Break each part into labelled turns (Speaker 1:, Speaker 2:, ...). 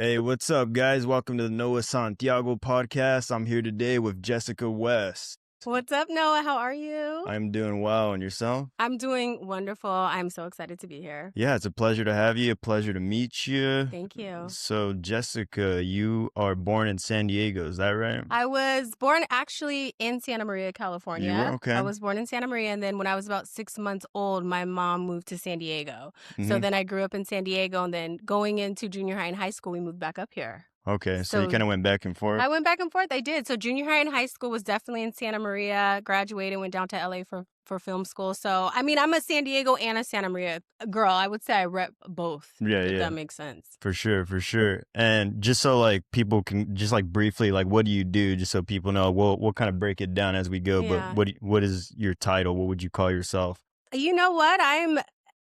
Speaker 1: Hey, what's up, guys? Welcome to the Noah Santiago podcast. I'm here today with Jessica West.
Speaker 2: What's up, Noah? How are you?
Speaker 1: I'm doing well, and yourself?
Speaker 2: I'm doing wonderful. I'm so excited to be here.
Speaker 1: Yeah, it's a pleasure to have you. A pleasure to meet you.
Speaker 2: Thank you.
Speaker 1: So, Jessica, you are born in San Diego, is that right?
Speaker 2: I was born actually in Santa Maria, California.
Speaker 1: You were? Okay.
Speaker 2: I was born in Santa Maria, and then when I was about 6 months old, my mom moved to San Diego. So
Speaker 1: Mhm.
Speaker 2: then I grew up in San Diego, and then going into junior high and high school, we moved back up here.
Speaker 1: Okay, so you
Speaker 2: So
Speaker 1: kind of went back and forth?
Speaker 2: I went back and forth. I did. So junior high and high school was definitely in Santa Maria. Graduated, went down to LA for film school. So, I mean, I'm a San Diego and a Santa Maria girl. I would say I rep both,
Speaker 1: Yeah,
Speaker 2: if
Speaker 1: yeah.
Speaker 2: that makes sense.
Speaker 1: For sure, for sure. And just so like people can just like briefly, like what do you do, just so people know, we'll kind of break it down as we go.
Speaker 2: Yeah.
Speaker 1: But what is your title? What would you call yourself?
Speaker 2: You know what? I'm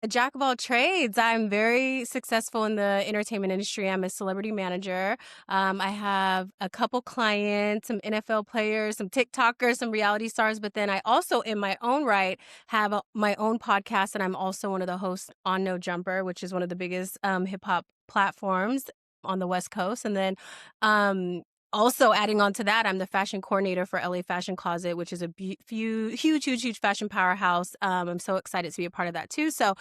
Speaker 2: a jack of all trades. I'm very successful in the entertainment industry. I'm a celebrity manager. I have a couple clients, some NFL players, some TikTokers, some reality stars. But then I also, in my own right, have my own podcast. And I'm also one of the hosts on NoJumper, which is one of the biggest hip hop platforms on the West Coast. And then also adding on to that, I'm the fashion coordinator for LA Fashion Closet, which is a huge fashion powerhouse. I'm so excited to be a part of that too. So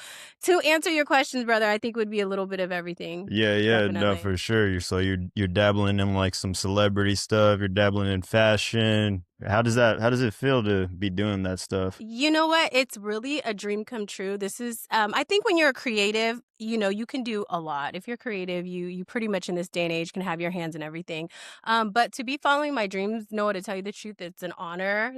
Speaker 2: to answer your questions, brother, I think would be a little bit of everything.
Speaker 1: Yeah, no,
Speaker 2: Definitely.
Speaker 1: for sure. You're dabbling in like some celebrity stuff. You're dabbling in fashion. How does it feel to be doing that stuff?
Speaker 2: You know what? It's really a dream come true. This is, I think when you're a creative, you can do a lot. If you're creative, you pretty much in this day and age can have your hands in everything. But to be following my dreams, Noah, to tell you the truth, it's an honor.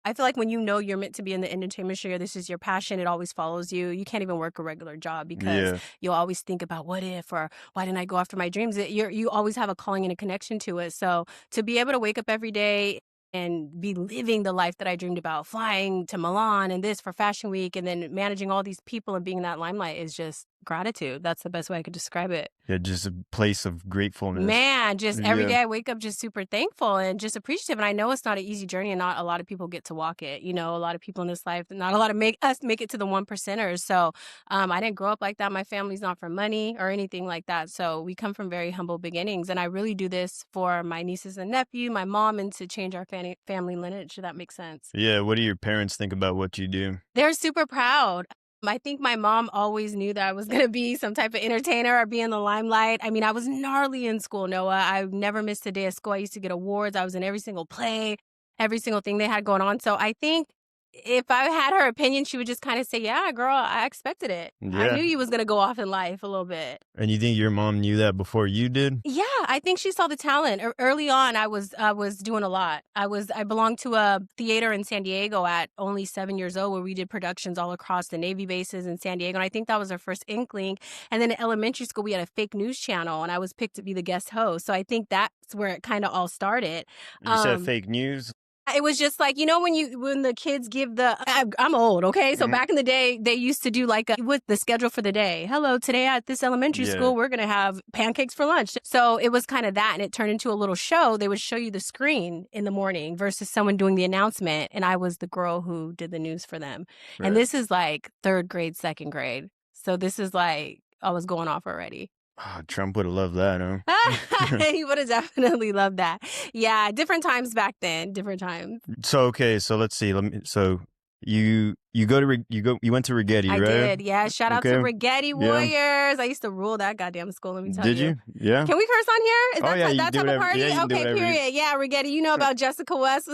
Speaker 2: I feel like when you know you're meant to be in the entertainment industry, or this is your passion, it always follows you. You can't even work a regular job because
Speaker 1: Yeah.
Speaker 2: you'll always think about what if, or why didn't I go after my dreams? You always have a calling and a connection to it. So to be able to wake up every day and be living the life that I dreamed about, flying to Milan and this for Fashion Week, and then managing all these people and being in that limelight is just gratitude. That's the best way I could describe it.
Speaker 1: Yeah, just a place of gratefulness.
Speaker 2: Man, just every
Speaker 1: Yeah.
Speaker 2: day I wake up just super thankful and just appreciative. And I know it's not an easy journey, and not a lot of people get to walk it. A lot of people in this life, not a lot of make it to the 1%ers. So I didn't grow up like that. My family's not from money or anything like that. So we come from very humble beginnings. And I really do this for my nieces and nephew, my mom, and to change our family lineage, if that makes sense.
Speaker 1: Yeah, what do your parents think about what you do?
Speaker 2: They're super proud. I think my mom always knew that I was going to be some type of entertainer or be in the limelight. I mean, I was gnarly in school, Noah. I never missed a day of school. I used to get awards. I was in every single play, every single thing they had going on. So I think if I had her opinion, she would just kind of say, yeah, girl, I expected it. I
Speaker 1: Yeah.
Speaker 2: knew you was going to go off in life a little bit.
Speaker 1: And you think your mom knew that before you did?
Speaker 2: Yeah, I think she saw the talent. Early on, I was doing a lot. I belonged to a theater in San Diego at only 7 years old, where we did productions all across the Navy bases in San Diego. And I think that was our first inkling. And then in elementary school, we had a fake news channel, and I was picked to be the guest host. So I think that's where it kind of all started.
Speaker 1: You said fake news?
Speaker 2: It was just like, when the kids give I'm old, okay? So back in the day, they used to do like with the schedule for the day. Hello, today at this elementary school, we're going to have pancakes for lunch. So it was kind of that, and it turned into a little show. They would show you the screen in the morning versus someone doing the announcement. And I was the girl who did the news for them.
Speaker 1: Right.
Speaker 2: And this is like 3rd grade, 2nd grade. So this is like, I was going off already.
Speaker 1: Oh, Trump would have loved that, huh?
Speaker 2: He would have definitely loved that. Yeah, different times back then, different times.
Speaker 1: So okay, so let's see. So you went to Rigetti,
Speaker 2: I
Speaker 1: right?
Speaker 2: did, yeah. Shout out to
Speaker 1: Okay.
Speaker 2: Rigetti Warriors. I used to rule that goddamn school, let me tell you.
Speaker 1: Did you? Yeah.
Speaker 2: Can we curse on here? Is
Speaker 1: Oh, yeah, you
Speaker 2: that
Speaker 1: can do
Speaker 2: type of
Speaker 1: whatever-
Speaker 2: party?
Speaker 1: yeah, you can do
Speaker 2: Okay,
Speaker 1: whatever you-
Speaker 2: period. Yeah, Rigetti, you know about Jessica West.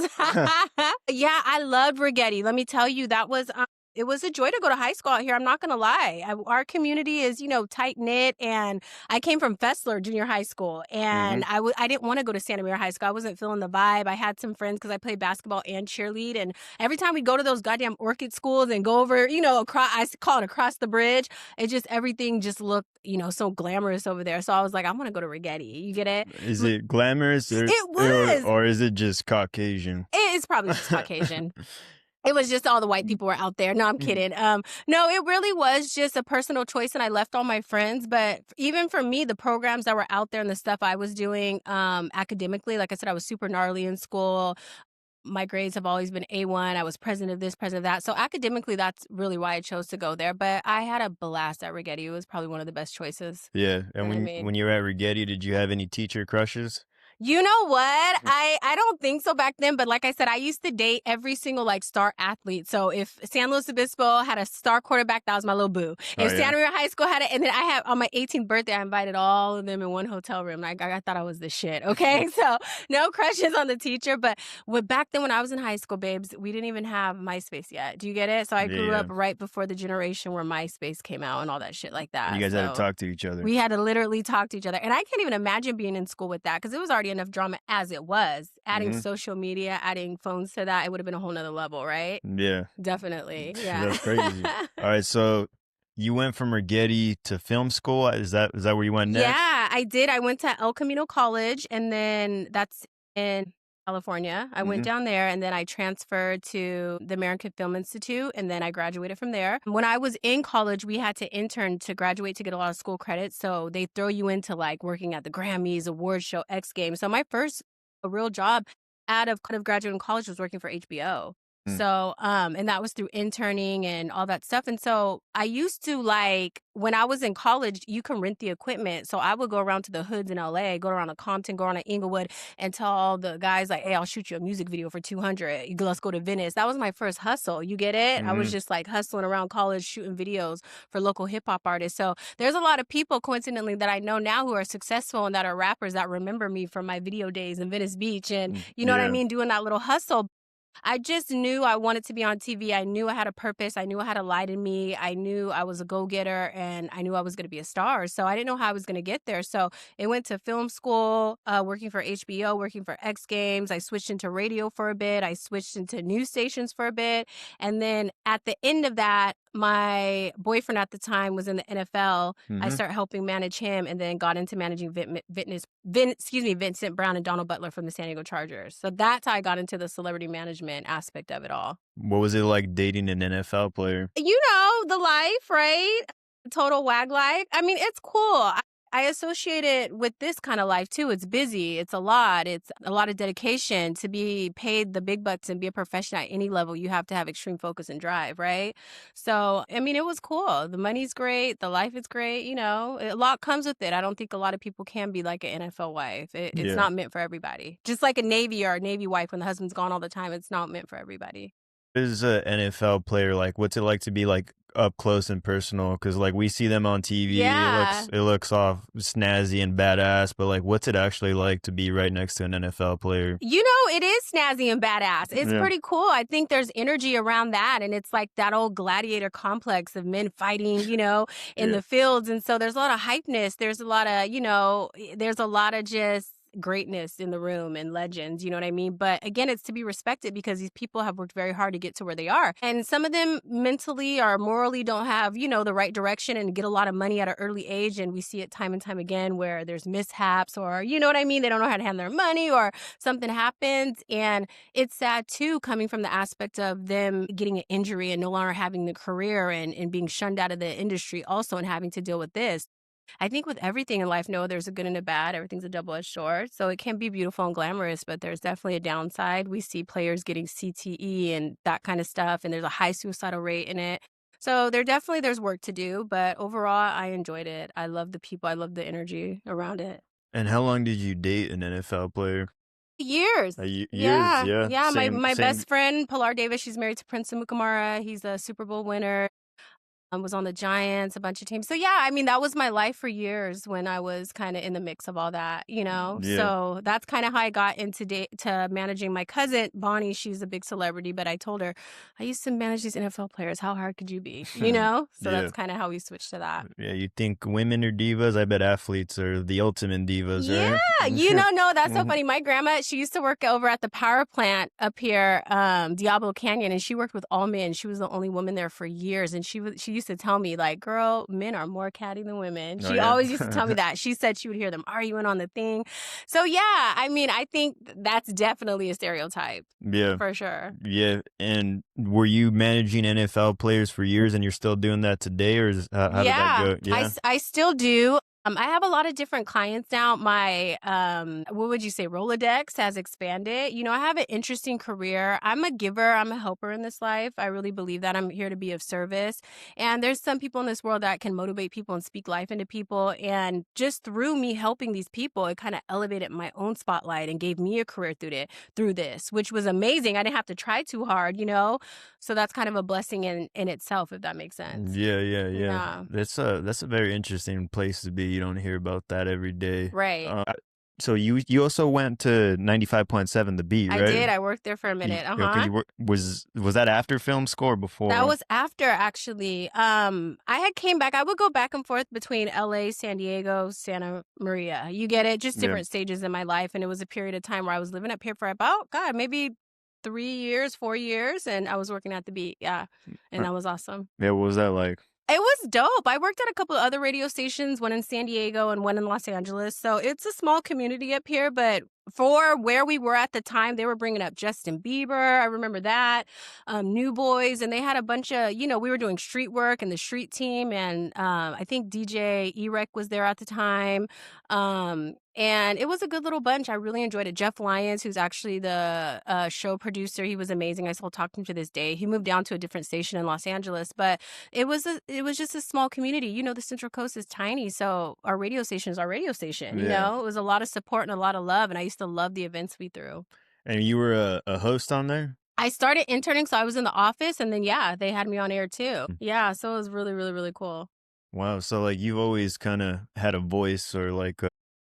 Speaker 2: Yeah, I loved Rigetti. Let me tell you, that was it was a joy to go to high school out here. I'm not going to lie. Our community is, tight knit, and I came from Fessler Junior High School, and I didn't want to go to Santa Maria High School. I wasn't feeling the vibe. I had some friends because I played basketball and cheerlead, and every time we go to those goddamn orchid schools and go over, across, I call it across the bridge. It just, everything just looked, so glamorous over there. So I was like, I want to go to Rigetti. You get it?
Speaker 1: Is it glamorous?
Speaker 2: It was.
Speaker 1: Or is it just Caucasian?
Speaker 2: It's probably just Caucasian. It was just all the white people were out there. No, I'm kidding. No, it really was just a personal choice, and I left all my friends. But even for me, the programs that were out there and the stuff I was doing academically, like I said, I was super gnarly in school. My grades have always been A1. I was president of this, president of that. So academically, that's really why I chose to go there. But I had a blast at Rigetti. It was probably one of the best choices
Speaker 1: Yeah, and
Speaker 2: that I made.
Speaker 1: when you were at Rigetti, did you have any teacher crushes?
Speaker 2: You know what? I don't think so back then, but like I said, I used to date every single like star athlete. So if San Luis Obispo had a star quarterback, that was my little boo.
Speaker 1: Oh
Speaker 2: If
Speaker 1: yeah,
Speaker 2: Santa Maria High School had it, and then I had on my 18th birthday, I invited all of them in one hotel room. Like I thought I was the shit. Okay, so no crushes on the teacher, but back then when I was in high school, babes, we didn't even have MySpace yet. Do you get it? So I
Speaker 1: yeah,
Speaker 2: grew
Speaker 1: yeah.
Speaker 2: up right before the generation where MySpace came out and all that shit like
Speaker 1: And you
Speaker 2: that.
Speaker 1: guys had to
Speaker 2: So
Speaker 1: talk to each other.
Speaker 2: we had to literally talk to each other. And I can't even imagine being in school with that because it was already enough drama as it was. Adding
Speaker 1: Hmm.
Speaker 2: social media, adding phones to that, it would have been a whole nother level, right?
Speaker 1: Yeah,
Speaker 2: Definitely. Yeah.
Speaker 1: that's crazy. All right, so you went from Rigetti to film school. Is that where you went next?
Speaker 2: Yeah, I did. I went to El Camino College, and then that's in California. I went
Speaker 1: Hmm.
Speaker 2: down there, and then I transferred to the American Film Institute, and then I graduated from there. When I was in college, we had to intern to graduate to get a lot of school credits. So they throw you into like working at the Grammys, award show, X Games. So my first real job out of graduating college was working for HBO. So, and that was through interning and all that stuff. And so I used to like, when I was in college, you can rent the equipment. So I would go around to the hoods in LA, go around to Compton, go around to Inglewood and tell all the guys like, hey, I'll shoot you a music video for 200. Let's go to Venice. That was my first hustle. You get it? I was
Speaker 1: Hmm.
Speaker 2: just like hustling around college, shooting videos for local hip hop artists. So there's a lot of people coincidentally that I know now who are successful and that are rappers that remember me from my video days in Venice Beach. And you know what I
Speaker 1: Yeah.
Speaker 2: mean? Doing that little hustle. I just knew I wanted to be on TV. I knew I had a purpose. I knew I had a light in me. I knew I was a go-getter and I knew I was going to be a star. So I didn't know how I was going to get there. So it went to film school, working for HBO, working for X Games. I switched into radio for a bit. I switched into news stations for a bit. And then at the end of that, my boyfriend at the time was in the NFL. I
Speaker 1: Hmm.
Speaker 2: started helping manage him and then got into managing Vincent Brown and Donald Butler from the San Diego Chargers. So that's how I got into the celebrity management aspect of it all.
Speaker 1: What was it like dating an NFL player?
Speaker 2: You know, the life, right? Total wag life. I mean, it's cool. I associate it with this kind of life too. It's busy. It's a lot. It's a lot of dedication to be paid the big bucks and be a professional at any level. You have to have extreme focus and drive, right? So, I mean, it was cool. The money's great. The life is great. You know, a lot comes with it. I don't think a lot of people can be like an NFL wife. It's
Speaker 1: Yeah.
Speaker 2: not meant for everybody. Just like a Navy or a Navy wife when the husband's gone all the time, it's not meant for everybody.
Speaker 1: Is a NFL player like? What's it like to be like up close and personal? Because like we see them on TV,
Speaker 2: Yeah.
Speaker 1: it looks off snazzy and badass, but like, what's it actually like to be right next to an NFL player?
Speaker 2: You know, it is snazzy and badass. It's
Speaker 1: Yeah,
Speaker 2: pretty cool. I think there's energy around that. And it's like that old gladiator complex of men fighting, you know, in
Speaker 1: yeah,
Speaker 2: the fields. And so there's a lot of hypeness. There's a lot of, you know, there's a lot of just greatness in the room and legends, you know what I mean? But again, it's to be respected because these people have worked very hard to get to where they are. And some of them mentally or morally don't have, you know, the right direction and get a lot of money at an early age. And we see it time and time again where there's mishaps or, you know what I mean? They don't know how to handle their money or something happens. And it's sad too, coming from the aspect of them getting an injury and no longer having the career and being shunned out of the industry also and having to deal with this. I think with everything in life, no, there's a good and a bad. Everything's a double-edged sword. So it can be beautiful and glamorous, but there's definitely a downside. We see players getting CTE and that kind of stuff, and there's a high suicidal rate in it. So there's work to do, but overall, I enjoyed it. I love the people. I love the energy around it.
Speaker 1: And how long did you date an NFL player?
Speaker 2: Years.
Speaker 1: Years,
Speaker 2: Yeah.
Speaker 1: yeah.
Speaker 2: Yeah. My,
Speaker 1: Same,
Speaker 2: my
Speaker 1: same.
Speaker 2: best friend, Pilar Davis, she's married to Prince Mukamara. He's a Super Bowl winner. Was on the Giants, a bunch of teams. So yeah, I mean, that was my life for years when I was kind of in the mix of all that, you know?
Speaker 1: Yeah.
Speaker 2: So that's kind of how I got into to managing my cousin, Bonnie. She's a big celebrity, but I told her, I used to manage these NFL players. How hard could you be? You know? So
Speaker 1: Yeah.
Speaker 2: that's kind of how we switched to that.
Speaker 1: Yeah, you think women are divas? I bet athletes are the ultimate divas,
Speaker 2: Yeah,
Speaker 1: right?
Speaker 2: you know, no, that's so
Speaker 1: Mhm.
Speaker 2: funny. My grandma, she used to work over at the power plant up here, Diablo Canyon, and she worked with all men. She was the only woman there for years, and she used to tell me like, "Girl, men are more catty than women."
Speaker 1: Oh
Speaker 2: She
Speaker 1: yeah.
Speaker 2: always used to tell me that. She said she would hear them arguing on the thing. So yeah, I mean, I think that's definitely a stereotype
Speaker 1: Yeah.
Speaker 2: for sure.
Speaker 1: Yeah. And were you managing NFL players for years and you're still doing that today, or how did that
Speaker 2: Yeah,
Speaker 1: go? Yeah.
Speaker 2: I still do. I have a lot of different clients now. My, what would you say, Rolodex has expanded. You know, I have an interesting career. I'm a giver, I'm a helper in this life. I really believe that I'm here to be of service. And there's some people in this world that can motivate people and speak life into people. And just through me helping these people, it kind of elevated my own spotlight and gave me a career through this, which was amazing. I didn't have to try too hard, you know? So that's kind of a blessing in itself, if that makes sense.
Speaker 1: Yeah, yeah, yeah.
Speaker 2: Yeah.
Speaker 1: That's a very interesting place to be. You don't hear about that every day.
Speaker 2: Right.
Speaker 1: So you also went to 95.7 The Beat,
Speaker 2: I
Speaker 1: right?
Speaker 2: did, I worked there for a
Speaker 1: You,
Speaker 2: minute,
Speaker 1: okay,
Speaker 2: uh-huh.
Speaker 1: was that after film score
Speaker 2: That
Speaker 1: before?
Speaker 2: was after, actually. I had came back. I would go back and forth between LA, San Diego, Santa Maria. You get it? Just
Speaker 1: Yeah.
Speaker 2: different stages in my life, and it was a period of time where I was living up here for about, God, maybe 3 years, 4 years, and I was working at the Beat, yeah, and
Speaker 1: Uh,
Speaker 2: that was awesome.
Speaker 1: yeah, what was that like?
Speaker 2: It was dope. I worked at a couple of other radio stations, one in San Diego and one in Los Angeles. So it's a small community up here, but for where we were at the time, they were bringing up Justin Bieber. I remember that, New Boys, and they had a bunch of, you know, we were doing street work and the street team, and I think DJ Erec was there at the time. And it was a good little bunch. I really enjoyed it. Jeff Lyons, who's actually the show producer, he was amazing. I still talk to him to this day. He moved down to a different station in Los Angeles, but it was just a small community. You know, the Central Coast is tiny, so our radio station is our radio station, you
Speaker 1: Yeah.
Speaker 2: know? It was a lot of support and a lot of love, and I used to love the events we threw.
Speaker 1: And you were a host on there?
Speaker 2: I started interning, so I was in the office, and then, yeah, they had me on air too.
Speaker 1: Mm.
Speaker 2: Yeah, so it was really, really, really cool.
Speaker 1: Wow, so, like, you've always kinda had a voice or, like,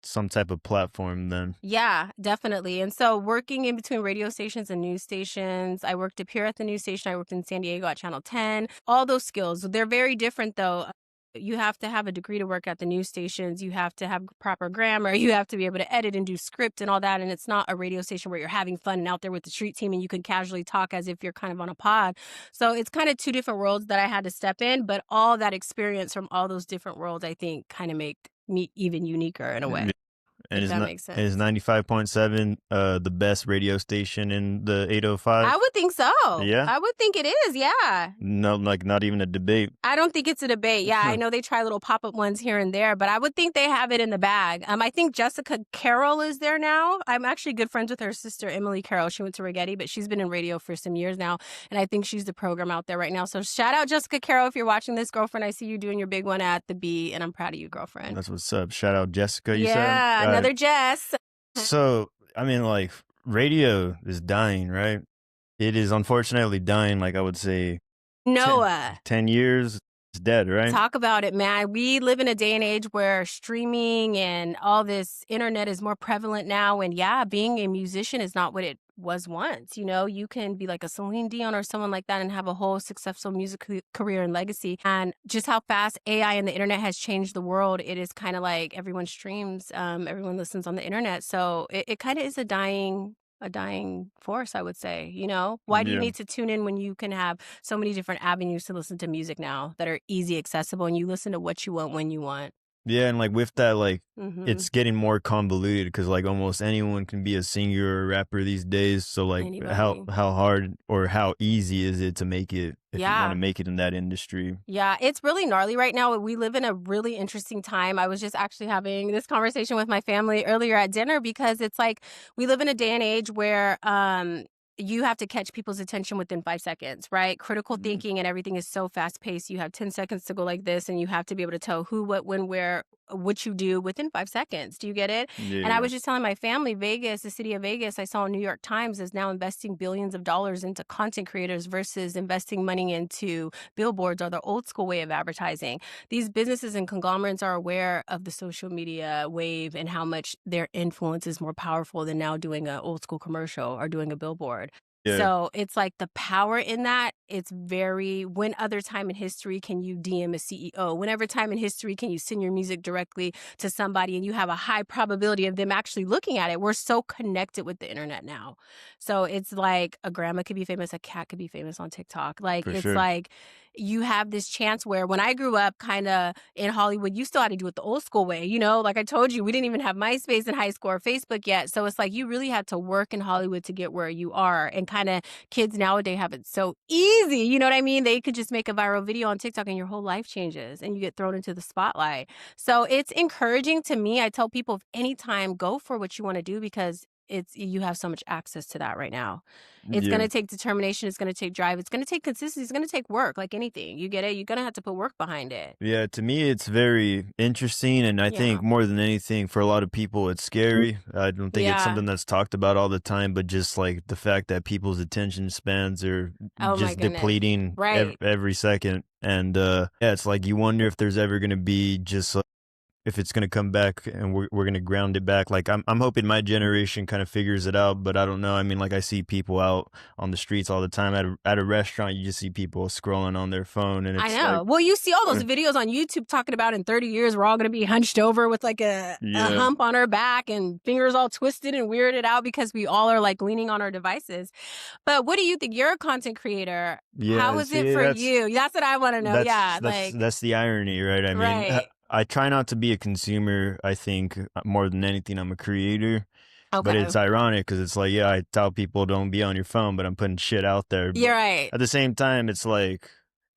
Speaker 1: some type of platform then.
Speaker 2: Yeah, definitely. And so working in between radio stations and news stations, I worked up here at the news station. I worked in San Diego at Channel 10. All those skills, they're very different though. You have to have a degree to work at the news stations. You have to have proper grammar. You have to be able to edit and do script and all that. And it's not a radio station where you're having fun and out there with the street team and you can casually talk as if you're kind of on a pod. So it's kind of two different worlds that I had to step in. But all that experience from all those different worlds, I think, kind of make me even uniquer in a way,
Speaker 1: And
Speaker 2: if
Speaker 1: is
Speaker 2: that
Speaker 1: not
Speaker 2: makes
Speaker 1: is
Speaker 2: sense.
Speaker 1: 95.7 the best radio station in the
Speaker 2: I
Speaker 1: 805?
Speaker 2: would think so.
Speaker 1: Yeah?
Speaker 2: I would think it is, yeah.
Speaker 1: No, like, not even a debate.
Speaker 2: I don't think it's a debate. Yeah, I know they try little pop-up ones here and there, but I would think they have it in the bag. I think Jessica Carroll is there now. I'm actually good friends with her sister, Emily Carroll. She went to Rigetti, but she's been in radio for some years now, and I think she's the program out there right now. So shout out Jessica Carroll if you're watching this, girlfriend. I see you doing your big one at the B, and I'm proud of you, girlfriend.
Speaker 1: That's what's up. Shout out Jessica, you said?
Speaker 2: Yeah,
Speaker 1: Alright.
Speaker 2: another Jess.
Speaker 1: So, I mean, like, radio is dying, right? It is unfortunately dying, like, I would say 10
Speaker 2: Noah.
Speaker 1: 10 years, it's dead, right?
Speaker 2: Talk about it, man. We live in a day and age where streaming and all this internet is more prevalent now. And yeah, being a musician is not what it was once. You know, you can be like a Celine Dion or someone like that and have a whole successful music career and legacy. And just how fast AI and the internet has changed the world, it is kind of like everyone streams, everyone listens on the internet. So it kind of is a dying force, I would say. You know, why do you
Speaker 1: Yeah.
Speaker 2: need to tune in when you can have so many different avenues to listen to music now that are easy accessible and you listen to what you want when you want?
Speaker 1: Yeah, and, like, with that, like,
Speaker 2: Hmm.
Speaker 1: it's getting more convoluted because, like, almost anyone can be a singer or a rapper these days, so, like, how
Speaker 2: Anybody.
Speaker 1: how hard or how easy is it to make it if you wanna
Speaker 2: Yeah.
Speaker 1: make it in that industry?
Speaker 2: Yeah, it's really gnarly right now. We live in a really interesting time. I was just actually having this conversation with my family earlier at dinner because it's like we live in a day and age where you have to catch people's attention within 5 seconds, right? Critical
Speaker 1: Mm,
Speaker 2: thinking and everything is so fast paced. You have 10 seconds to go like this, and you have to be able to tell who, what, when, where, what you do within 5 seconds. Do you get it?
Speaker 1: yeah,
Speaker 2: And I
Speaker 1: yeah.
Speaker 2: was just telling my family, Vegas, the city of Vegas, I saw New York Times is now investing billions of dollars into content creators versus investing money into billboards or the old school way of advertising. These businesses and conglomerates are aware of the social media wave and how much their influence is more powerful than now doing an old school commercial or doing a billboard.
Speaker 1: Yeah.
Speaker 2: So it's like the power in that. It's very, when other time in history can you DM a CEO? Whenever time in history can you send your music directly to somebody and you have a high probability of them actually looking at it? We're so connected with the internet now. So it's like a grandma could be famous, a cat could be famous on TikTok. Like
Speaker 1: For
Speaker 2: it's
Speaker 1: sure.
Speaker 2: like you have this chance where when I grew up kind of in Hollywood, you still had to do it the old school way. Like I told you, we didn't even have MySpace in high school or Facebook yet. So it's like you really had to work in Hollywood to get where you are. And kind of kids nowadays have it so easy. You know what I mean? They could just make a viral video on TikTok and your whole life changes and you get thrown into the spotlight. So it's encouraging to me. I tell people, if anytime, go for what you want to do, because you have so much access to that right now. It's going
Speaker 1: Yeah.
Speaker 2: to take determination. It's going to take drive. It's going to take consistency. It's going to take work, like anything. You get it? You're going to have to put work behind it.
Speaker 1: Yeah, to me, it's very interesting. And I
Speaker 2: Yeah.
Speaker 1: think more than anything, for a lot of people, it's scary. I don't think it's
Speaker 2: Yeah.
Speaker 1: something that's talked about all the time, but just like the fact that people's attention spans are
Speaker 2: Oh my
Speaker 1: just
Speaker 2: goodness.
Speaker 1: depleting
Speaker 2: Right.
Speaker 1: every second. And yeah, it's like you wonder if there's ever going to be just if it's gonna come back and we're gonna ground it back. Like I'm hoping my generation kind of figures it out, but I don't know. I mean, like I see people out on the streets all the time at a restaurant. You just see people scrolling on their phone, and
Speaker 2: I
Speaker 1: it's like,
Speaker 2: know. Well, you see all those videos on YouTube talking about in 30 years, we're all going to be hunched over with like a
Speaker 1: yeah,
Speaker 2: hump on our back and fingers all twisted and weirded out because we all are like leaning on our devices. But what do you think? You're a content creator. How
Speaker 1: yeah.
Speaker 2: is it
Speaker 1: See,
Speaker 2: for you? That's what I want to know. Yeah. Like,
Speaker 1: that's the irony, right? I mean,
Speaker 2: right.
Speaker 1: I try not to be a consumer. I think more than anything, I'm a creator. But
Speaker 2: Okay.
Speaker 1: it's ironic because it's like, yeah, I tell people don't be on your phone, but I'm putting shit out there.
Speaker 2: You're
Speaker 1: But
Speaker 2: right.
Speaker 1: at the same time, it's like,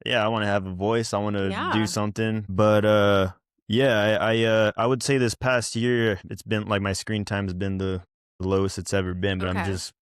Speaker 1: yeah, I want to have a voice. I want to do
Speaker 2: Yeah.
Speaker 1: something. But yeah, I would say this past year, it's been like my screen time has been the lowest it's ever been. But I'm
Speaker 2: Okay.
Speaker 1: just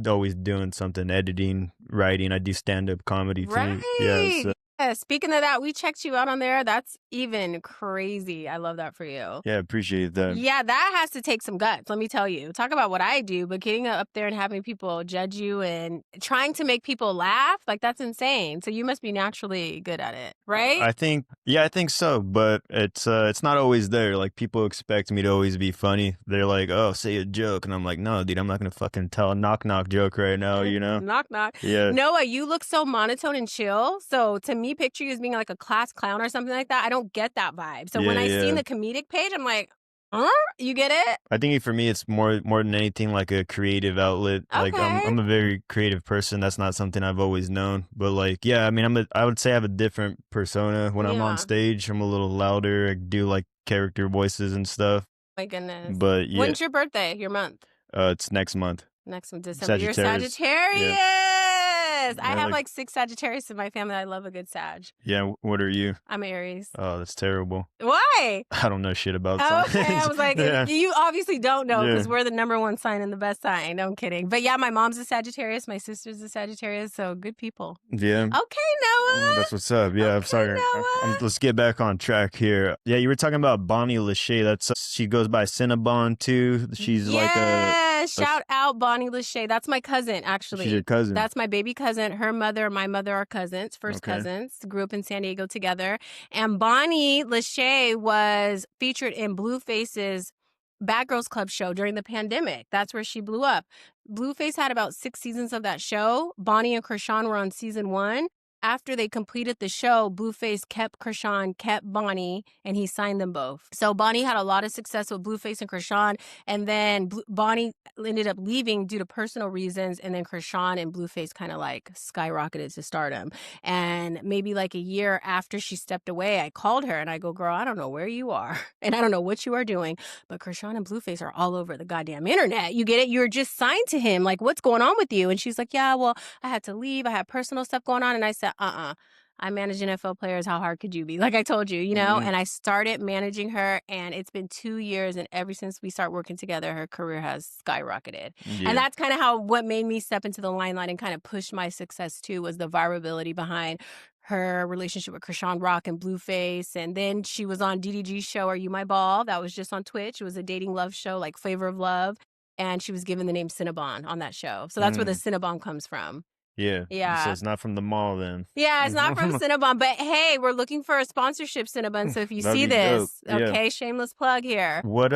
Speaker 1: always doing something, editing, writing. I do stand up comedy too. Yeah,
Speaker 2: Right.
Speaker 1: so
Speaker 2: Yeah. Speaking of that, we checked you out on there. That's even crazy. I love that for you.
Speaker 1: yeah, appreciate that.
Speaker 2: Yeah, that has to take some guts, let me tell you. Talk about what I do, but getting up there and having people judge you and trying to make people laugh, like that's insane. So you must be naturally good at it, right?
Speaker 1: I think, yeah, I think so, but it's not always there. Like people expect me to always be funny. They're like, "Oh, say a joke," and I'm like, "No, dude, I'm not gonna fucking tell a knock knock joke right now," you know?
Speaker 2: Knock knock.
Speaker 1: Yeah,
Speaker 2: Noah, you look so monotone and chill. So to me, picture you as being like a class clown or something like that. I don't get that vibe. So
Speaker 1: yeah,
Speaker 2: when I seen
Speaker 1: yeah.
Speaker 2: the comedic page, I'm like, huh? You get it?
Speaker 1: I think for me, it's more than anything like a creative outlet. Like
Speaker 2: Okay.
Speaker 1: I'm a very creative person. That's not something I've always known, but like, yeah, I mean, I would say I have a different persona when I'm on
Speaker 2: Yeah.
Speaker 1: stage. I'm a little louder. I do like character voices and stuff.
Speaker 2: My goodness.
Speaker 1: But yeah,
Speaker 2: When's your birthday? Your month?
Speaker 1: it's next month.
Speaker 2: Next one, December. You're
Speaker 1: Sagittarius. Yeah.
Speaker 2: Sagittarius. I
Speaker 1: Yeah,
Speaker 2: have
Speaker 1: like,
Speaker 2: like 6 Sagittarius in my family. I love a good Sag.
Speaker 1: yeah. What are you?
Speaker 2: I'm Aries.
Speaker 1: Oh, that's terrible.
Speaker 2: Why?
Speaker 1: I don't know shit about
Speaker 2: Oh, okay. I
Speaker 1: signs.
Speaker 2: was like,
Speaker 1: Yeah.
Speaker 2: you obviously don't know
Speaker 1: Yeah.
Speaker 2: because we're the number one sign and the best sign. No, I'm kidding. But yeah, my mom's a Sagittarius. My sister's a Sagittarius. So good people.
Speaker 1: Yeah.
Speaker 2: Okay, Noah.
Speaker 1: That's what's up. Yeah, I'm
Speaker 2: Okay,
Speaker 1: sorry.
Speaker 2: Noah.
Speaker 1: Let's get back on track here. Yeah, you were talking about Bonnie Lachey. She goes by Cinnabon too. She's like
Speaker 2: Yeah, shout out Bonnie Lachey. That's my cousin, actually.
Speaker 1: she's your cousin.
Speaker 2: That's my baby cousin. Her mother and my mother are cousins, first
Speaker 1: Okay.
Speaker 2: cousins. Grew up in San Diego together. And Bonnie Lachey was featured in Blueface's Bad Girls Club show during the pandemic. That's where she blew up. Blueface had about 6 seasons of that show. Bonnie and Krishan were on season 1. After they completed the show, Blueface kept Krishan, kept Bonnie, and he signed them both. So Bonnie had a lot of success with Blueface and Krishan, and then Bonnie ended up leaving due to personal reasons, and then Krishan and Blueface kind of like skyrocketed to stardom. And maybe like a year after she stepped away, I called her and I go, girl, I don't know where you are, and I don't know what you are doing, but Krishan and Blueface are all over the goddamn internet. You get it? You're just signed to him. Like, what's going on with you? And she's like, yeah, well, I had to leave. I had personal stuff going on. And I said, I manage NFL players. How hard could you be? Like I told you, you know?
Speaker 1: Mhm.
Speaker 2: And I started managing her, and it's been 2 years. And ever since we start working together, her career has skyrocketed.
Speaker 1: Yeah.
Speaker 2: And that's kind of what made me step into the limelight and kind of push my success too, was the virality behind her relationship with Krishan Rock and Blueface. And then she was on DDG's show, Are You My Ball? That was just on Twitch. It was a dating love show, like Flavor of Love. And she was given the name Cinnabon on that show. So that's where the Cinnabon comes from.
Speaker 1: Yeah.
Speaker 2: Yeah.
Speaker 1: So it's not from the mall then.
Speaker 2: Yeah, it's not from Cinnabon, but hey, we're looking for a sponsorship, Cinnabon. So if you
Speaker 1: That'd
Speaker 2: see
Speaker 1: be dope.
Speaker 2: this,
Speaker 1: Yeah.
Speaker 2: okay, shameless plug here.
Speaker 1: What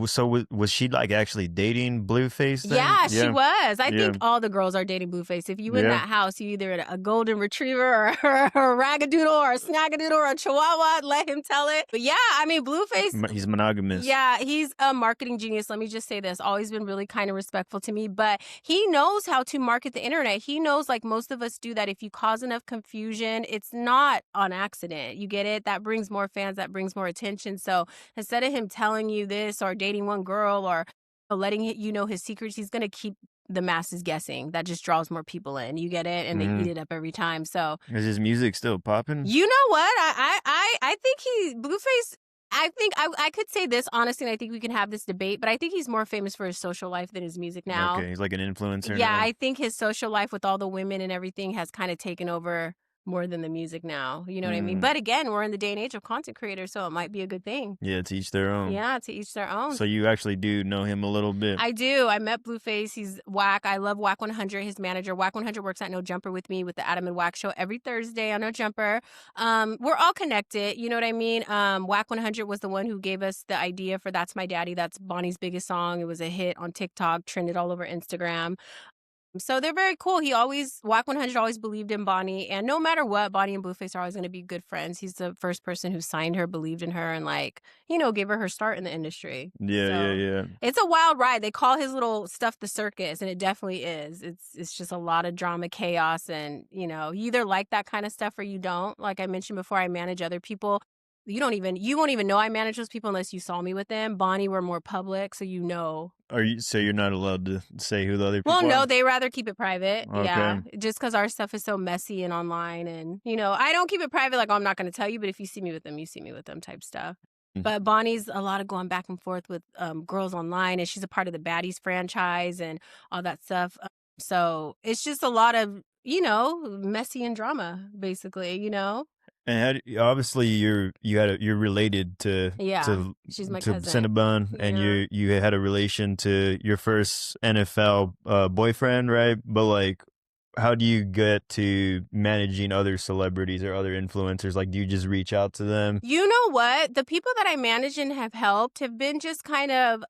Speaker 1: So was she like actually dating Blueface then?
Speaker 2: Yeah, she
Speaker 1: Yeah,
Speaker 2: was. I
Speaker 1: yeah,
Speaker 2: think all the girls are dating Blueface. If you in
Speaker 1: yeah.
Speaker 2: that house, you either a golden retriever or a ragadoodle or a snagadoodle or a chihuahua. Let him tell it. But yeah, I mean, Blueface.
Speaker 1: He's monogamous.
Speaker 2: Yeah, he's a marketing genius. Let me just say this. Always been really kind and respectful to me, but he knows how to market the internet. He knows, like most of us do, that if you cause enough confusion, it's not on accident. You get it? That brings more fans, that brings more attention. So instead of him telling you this or dating one girl or letting you know his secrets, he's going to keep the masses guessing. That just draws more people in. You get it? And they eat
Speaker 1: Hmm.
Speaker 2: it up every time. So
Speaker 1: Is his music still popping?
Speaker 2: you know what? I think Blueface. I think I could say this honestly, and I think we can have this debate, but I think he's more famous for his social life than his music now.
Speaker 1: Okay, he's like an influencer
Speaker 2: Yeah,
Speaker 1: now.
Speaker 2: I think his social life with all the women and everything has kind of taken over more than the music now. You know what I mean?
Speaker 1: Mm,
Speaker 2: But again, we're in the day and age of content creators, so it might be a good thing.
Speaker 1: yeah, to each their own.
Speaker 2: Yeah, to each their own.
Speaker 1: So you actually do know him a little bit.
Speaker 2: I do. I met Blueface. He's whack. I love Whack 100, his manager. Whack 100 works at NoJumper with me with the Adam and Whack show every Thursday on NoJumper. We're all connected. You know what I mean? Whack 100 was the one who gave us the idea for That's My Daddy. That's Bonnie's biggest song. It was a hit on TikTok, trended all over Instagram. So they're very cool. Whack 100 always believed in Bonnie. And no matter what, Bonnie and Blueface are always going to be good friends. He's the first person who signed her, believed in her, and like, gave her start in the industry.
Speaker 1: Yeah, yeah,
Speaker 2: So
Speaker 1: yeah.
Speaker 2: it's a wild ride. They call his little stuff the circus, and it definitely is. It's just a lot of drama, chaos, and you either like that kind of stuff or you don't. Like I mentioned before, I manage other people. You won't even know I manage those people unless you saw me with them. Bonnie, we're more public, so you know.
Speaker 1: So you're not allowed to say who the other
Speaker 2: Well,
Speaker 1: people
Speaker 2: no,
Speaker 1: are?
Speaker 2: they rather keep it private. Yeah,
Speaker 1: Okay.
Speaker 2: just because our stuff is so messy and online, and I don't keep it private. Like, oh, I'm not going to tell you, but if you see me with them, you see me with them, type stuff.
Speaker 1: Mm.
Speaker 2: But Bonnie's a lot of going back and forth with girls online, and she's a part of the Baddies franchise and all that stuff. So it's just a lot of messy and drama, basically.
Speaker 1: And obviously you're related
Speaker 2: Yeah,
Speaker 1: to
Speaker 2: she's my
Speaker 1: to
Speaker 2: cousin.
Speaker 1: Cinnabon, and
Speaker 2: Yeah.
Speaker 1: you had a relation to your first NFL boyfriend, right? But like, how do you get to managing other celebrities or other influencers? Like, do you just reach out to them?
Speaker 2: You know what? The people that I manage and have helped have been just kind of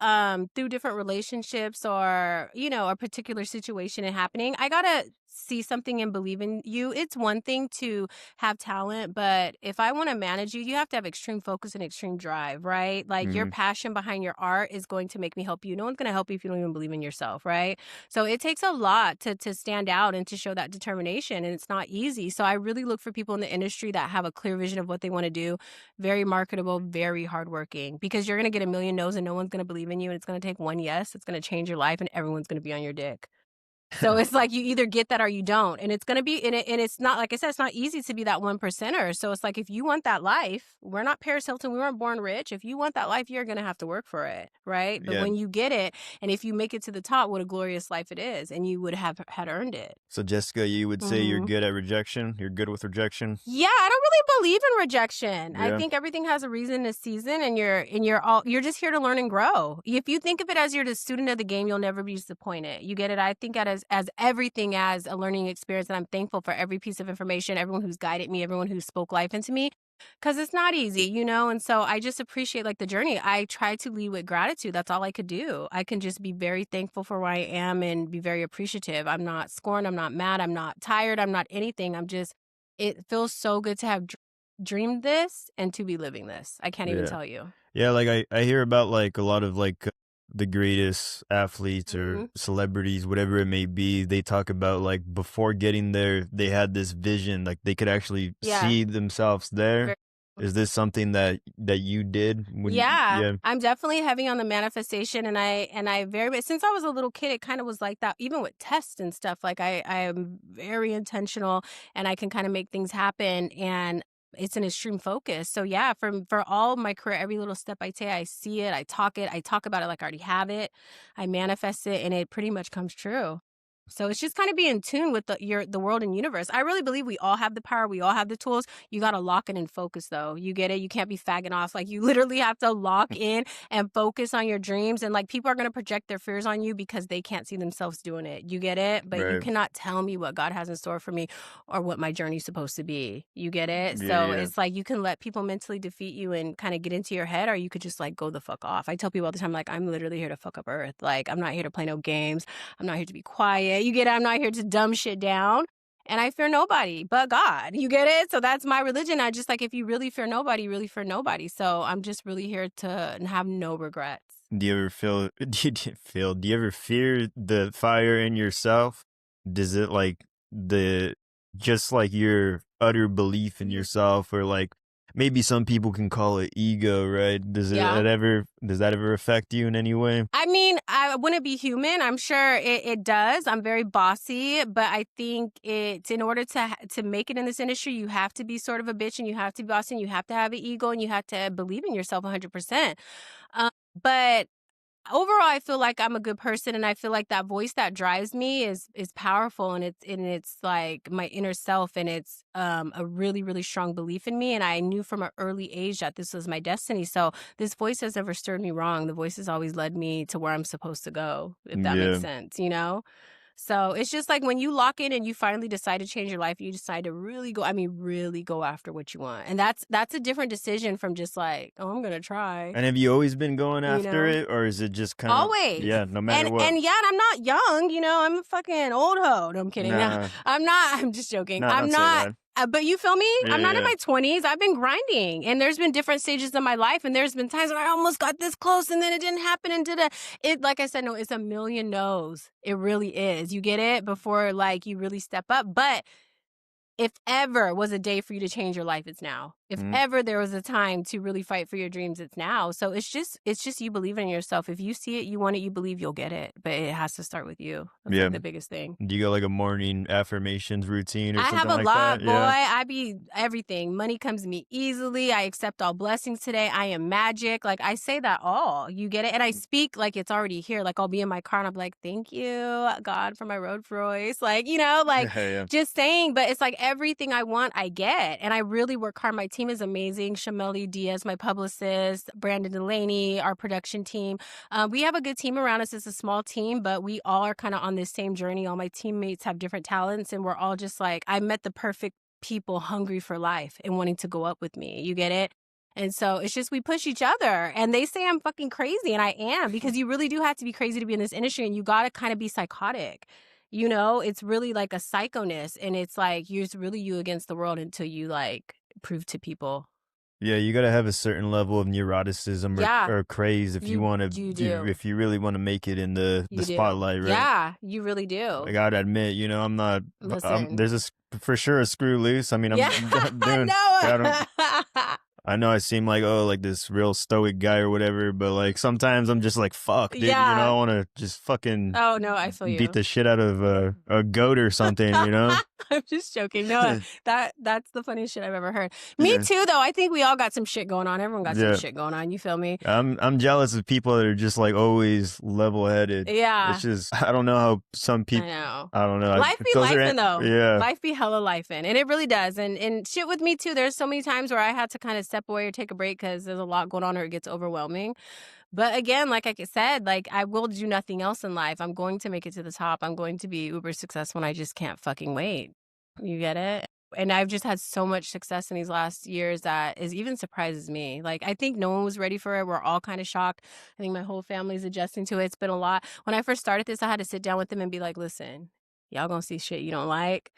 Speaker 2: through different relationships or, a particular situation and happening. I got to see something and believe in you. It's one thing to have talent, but if I want to manage you, you have to have extreme focus and extreme drive, right? Like your
Speaker 1: Hmm.
Speaker 2: passion behind your art is going to make me help you. No one's going to help you if you don't even believe in yourself, right? So it takes a lot to stand out and to show that determination, and it's not easy. So I really look for people in the industry that have a clear vision of what they want to do, very marketable, very hardworking, because you're going to get a million no's and no one's going to believe in you. And it's going to take one yes. It's going to change your life and everyone's going to be on your dick. So it's like you either get that or you don't. And it's going to be, and it's not, like I said, it's not easy to be that one percenter. So it's like, if you want that life, we're not Paris Hilton. We weren't born rich. If you want that life, you're going to have to work for it. Right. But
Speaker 1: Yeah.
Speaker 2: when you get it, and if you make it to the top, what a glorious life it is. And you would have had earned it.
Speaker 1: So Jessica, you would say you're good at rejection. You're good with rejection.
Speaker 2: Yeah, I don't really believe in rejection. I
Speaker 1: Yeah.
Speaker 2: think everything has a reason, a season, and you're just here to learn and grow. If you think of it as you're the student of the game, you'll never be disappointed. You get it? I think as everything as a learning experience, and I'm thankful for every piece of information, everyone who's guided me, everyone who spoke life into me. Because it's not easy. And so I just appreciate like the journey. I try to lead with gratitude. That's all I could do. I can just be very thankful for where I am and be very appreciative. I'm not scorned. I'm not mad. I'm not tired. I'm not anything. It feels so good to have dreamed this and to be living this. I can't even
Speaker 1: Yeah.
Speaker 2: tell you.
Speaker 1: Yeah, like I hear about like a lot of like the greatest athletes or
Speaker 2: Hmm.
Speaker 1: celebrities, whatever it may be. They talk about like before getting there, they had this vision, like they could actually
Speaker 2: Yeah.
Speaker 1: see themselves there.
Speaker 2: Very-
Speaker 1: Is this something that you did when?
Speaker 2: Yeah,
Speaker 1: Yeah.
Speaker 2: I'm definitely heavy on the manifestation, and I very much, since I was a little kid, it kind of was like that. Even with tests and stuff, like I am very intentional, and I can kind of make things happen, and it's an extreme focus. So yeah, for all my career, every little step I take, I see it, I talk about it like I already have it, I manifest it, and it pretty much comes true. So it's just kind of be in tune with the world and universe. I really believe we all have the power. We all have the tools. You got to lock in and focus though. You get it? You can't be fagging off. Like you literally have to lock in and focus on your dreams. And like people are going to project their fears on you because they can't see themselves doing it. You get it? But you
Speaker 1: Right.
Speaker 2: cannot tell me what God has in store for me or what my journey's supposed to be. You get it?
Speaker 1: Yeah,
Speaker 2: So
Speaker 1: yeah.
Speaker 2: it's like you can let people mentally defeat you and kind of get into your head, or you could just like go the fuck off. I tell people all the time, like, I'm literally here to fuck up Earth. Like, I'm not here to play no games. I'm not here to be quiet. You get it? I'm not here to dumb shit down. And I fear nobody but God. You get it? So that's my religion. I just like, if you really fear nobody, you really fear nobody. So I'm just really here to have no regrets.
Speaker 1: Do you ever do you ever fear the fire in yourself? Does it like the, just like your utter belief in
Speaker 2: Mhm.
Speaker 1: yourself, or like maybe some people can call it ego, right?
Speaker 2: Yeah.
Speaker 1: Does that ever affect you in any way?
Speaker 2: I mean, I wouldn't be human. I'm sure it does. I'm very bossy, but I think it's in order to make it in this industry, you have to be sort of a bitch and you have to be bossy and you have to have an ego and you have to believe in yourself 100%. But overall, I feel like I'm a good person, and I feel like that voice that drives me is powerful, and it's like my inner self, and it's a really really strong belief in me, and I knew from an early age that this was my destiny. So this voice has never stirred me wrong. The voice has always led me to where I'm supposed to go, if that makes
Speaker 1: Yeah.
Speaker 2: sense, you know? So it's just like when you lock in and you finally decide to change your life, you decide to really go, I mean, really go after what you want. And that's a different decision from just like, oh, I'm gonna try,
Speaker 1: And have you always been going
Speaker 2: you
Speaker 1: after
Speaker 2: know?
Speaker 1: it, or is it just kind of,
Speaker 2: Always.
Speaker 1: yeah, no matter
Speaker 2: And
Speaker 1: what?
Speaker 2: yet I'm not young, you know, I'm a fucking old hoe. No, I'm kidding. No,
Speaker 1: Nah,
Speaker 2: I'm not. I'm just joking.
Speaker 1: nah,
Speaker 2: I'm
Speaker 1: not so
Speaker 2: not.
Speaker 1: bad.
Speaker 2: But you feel me?
Speaker 1: Yeah,
Speaker 2: I'm not in
Speaker 1: yeah,
Speaker 2: my 20s. I've been grinding, and there's been different stages of my life, and there's been times when I almost got this close, and then it didn't happen, and did it. Like I said, no, it's a million no's. It really is. You get it before like you really step up, but if ever was a day for you to change your life, it's now. If
Speaker 1: yeah.
Speaker 2: ever there was a time to really fight for your dreams, it's now. So it's just you believing in yourself. If you see it, you want it, you believe you'll get it. But it has to start with you. That's
Speaker 1: Yeah.
Speaker 2: like the biggest thing.
Speaker 1: Do you got like a morning affirmations routine or
Speaker 2: I have
Speaker 1: something
Speaker 2: a
Speaker 1: like that?
Speaker 2: lot, boy.
Speaker 1: Yeah.
Speaker 2: I be everything. Money comes to me easily. I accept all blessings today. I am magic. Like I say that all. You get it? And I speak like it's already here. Like I'll be in my car and I'm like, thank you, God, for my Rolls Royce. Like, you know, like
Speaker 1: Yeah, yeah.
Speaker 2: just saying, but it's like everything I want, I get. And I really work hard. My team is amazing. Shameli Diaz, my publicist, Brandon Delaney, our production team. We have a good team around us. It's a small team, but we all are kind of on this same journey. All my teammates have different talents, and we're all just like, I met the perfect people hungry for life and wanting to go up with me. You get it? And so it's just we push each other. And they say I'm fucking crazy, and I am, because you really do have to be crazy to be in this industry, and you got to kind of be psychotic. You know, it's really like a psychoness, and it's like you're really you against the world until you like prove to people.
Speaker 1: Yeah, you gotta have a certain level of neuroticism
Speaker 2: Yeah,
Speaker 1: or craze if you wanna
Speaker 2: you
Speaker 1: do,
Speaker 2: do.
Speaker 1: if you really wanna make it in the
Speaker 2: You do.
Speaker 1: spotlight, right?
Speaker 2: Yeah, you really
Speaker 1: I
Speaker 2: do.
Speaker 1: gotta admit, you know, I'm not,
Speaker 2: Listen.
Speaker 1: there's a for sure a screw loose. I mean,
Speaker 2: Yeah,
Speaker 1: I'm
Speaker 2: I
Speaker 1: doing, I don't,
Speaker 2: know.
Speaker 1: I know I seem like, oh, like this real stoic guy or whatever, but like sometimes I'm just like, fuck, dude, you know, I
Speaker 2: Yeah.
Speaker 1: wanna just fucking
Speaker 2: Oh, no, I feel
Speaker 1: beat
Speaker 2: you.
Speaker 1: the shit out of a goat or something, you know?
Speaker 2: I'm just joking. No, that's the funniest shit I've ever heard. Me
Speaker 1: Yeah.
Speaker 2: too, though. I think we all got some shit going on. Everyone got some
Speaker 1: Yeah.
Speaker 2: shit going on. You feel me?
Speaker 1: I'm jealous of people that are just like always level headed. It's
Speaker 2: Yeah,
Speaker 1: just I don't know how some
Speaker 2: I
Speaker 1: people,
Speaker 2: know.
Speaker 1: I don't know.
Speaker 2: Life be
Speaker 1: Those are
Speaker 2: lifing though.
Speaker 1: yeah.
Speaker 2: Life be hella lifing, and it really does. And shit with me too. There's so many times where I had to kind of step away or take a break because there's a lot going on or it gets overwhelming. But again, like I said, like I will do nothing else in life. I'm going to make it to the top. I'm going to be uber successful, and I just can't fucking wait. You get it? And I've just had so much success in these last years that is even surprises me. Like I think no one was ready for it. We're all kind of shocked. I think my whole family's adjusting to it. It's been a lot. When I first started this, I had to sit down with them and be like, listen, y'all gonna see shit you don't like.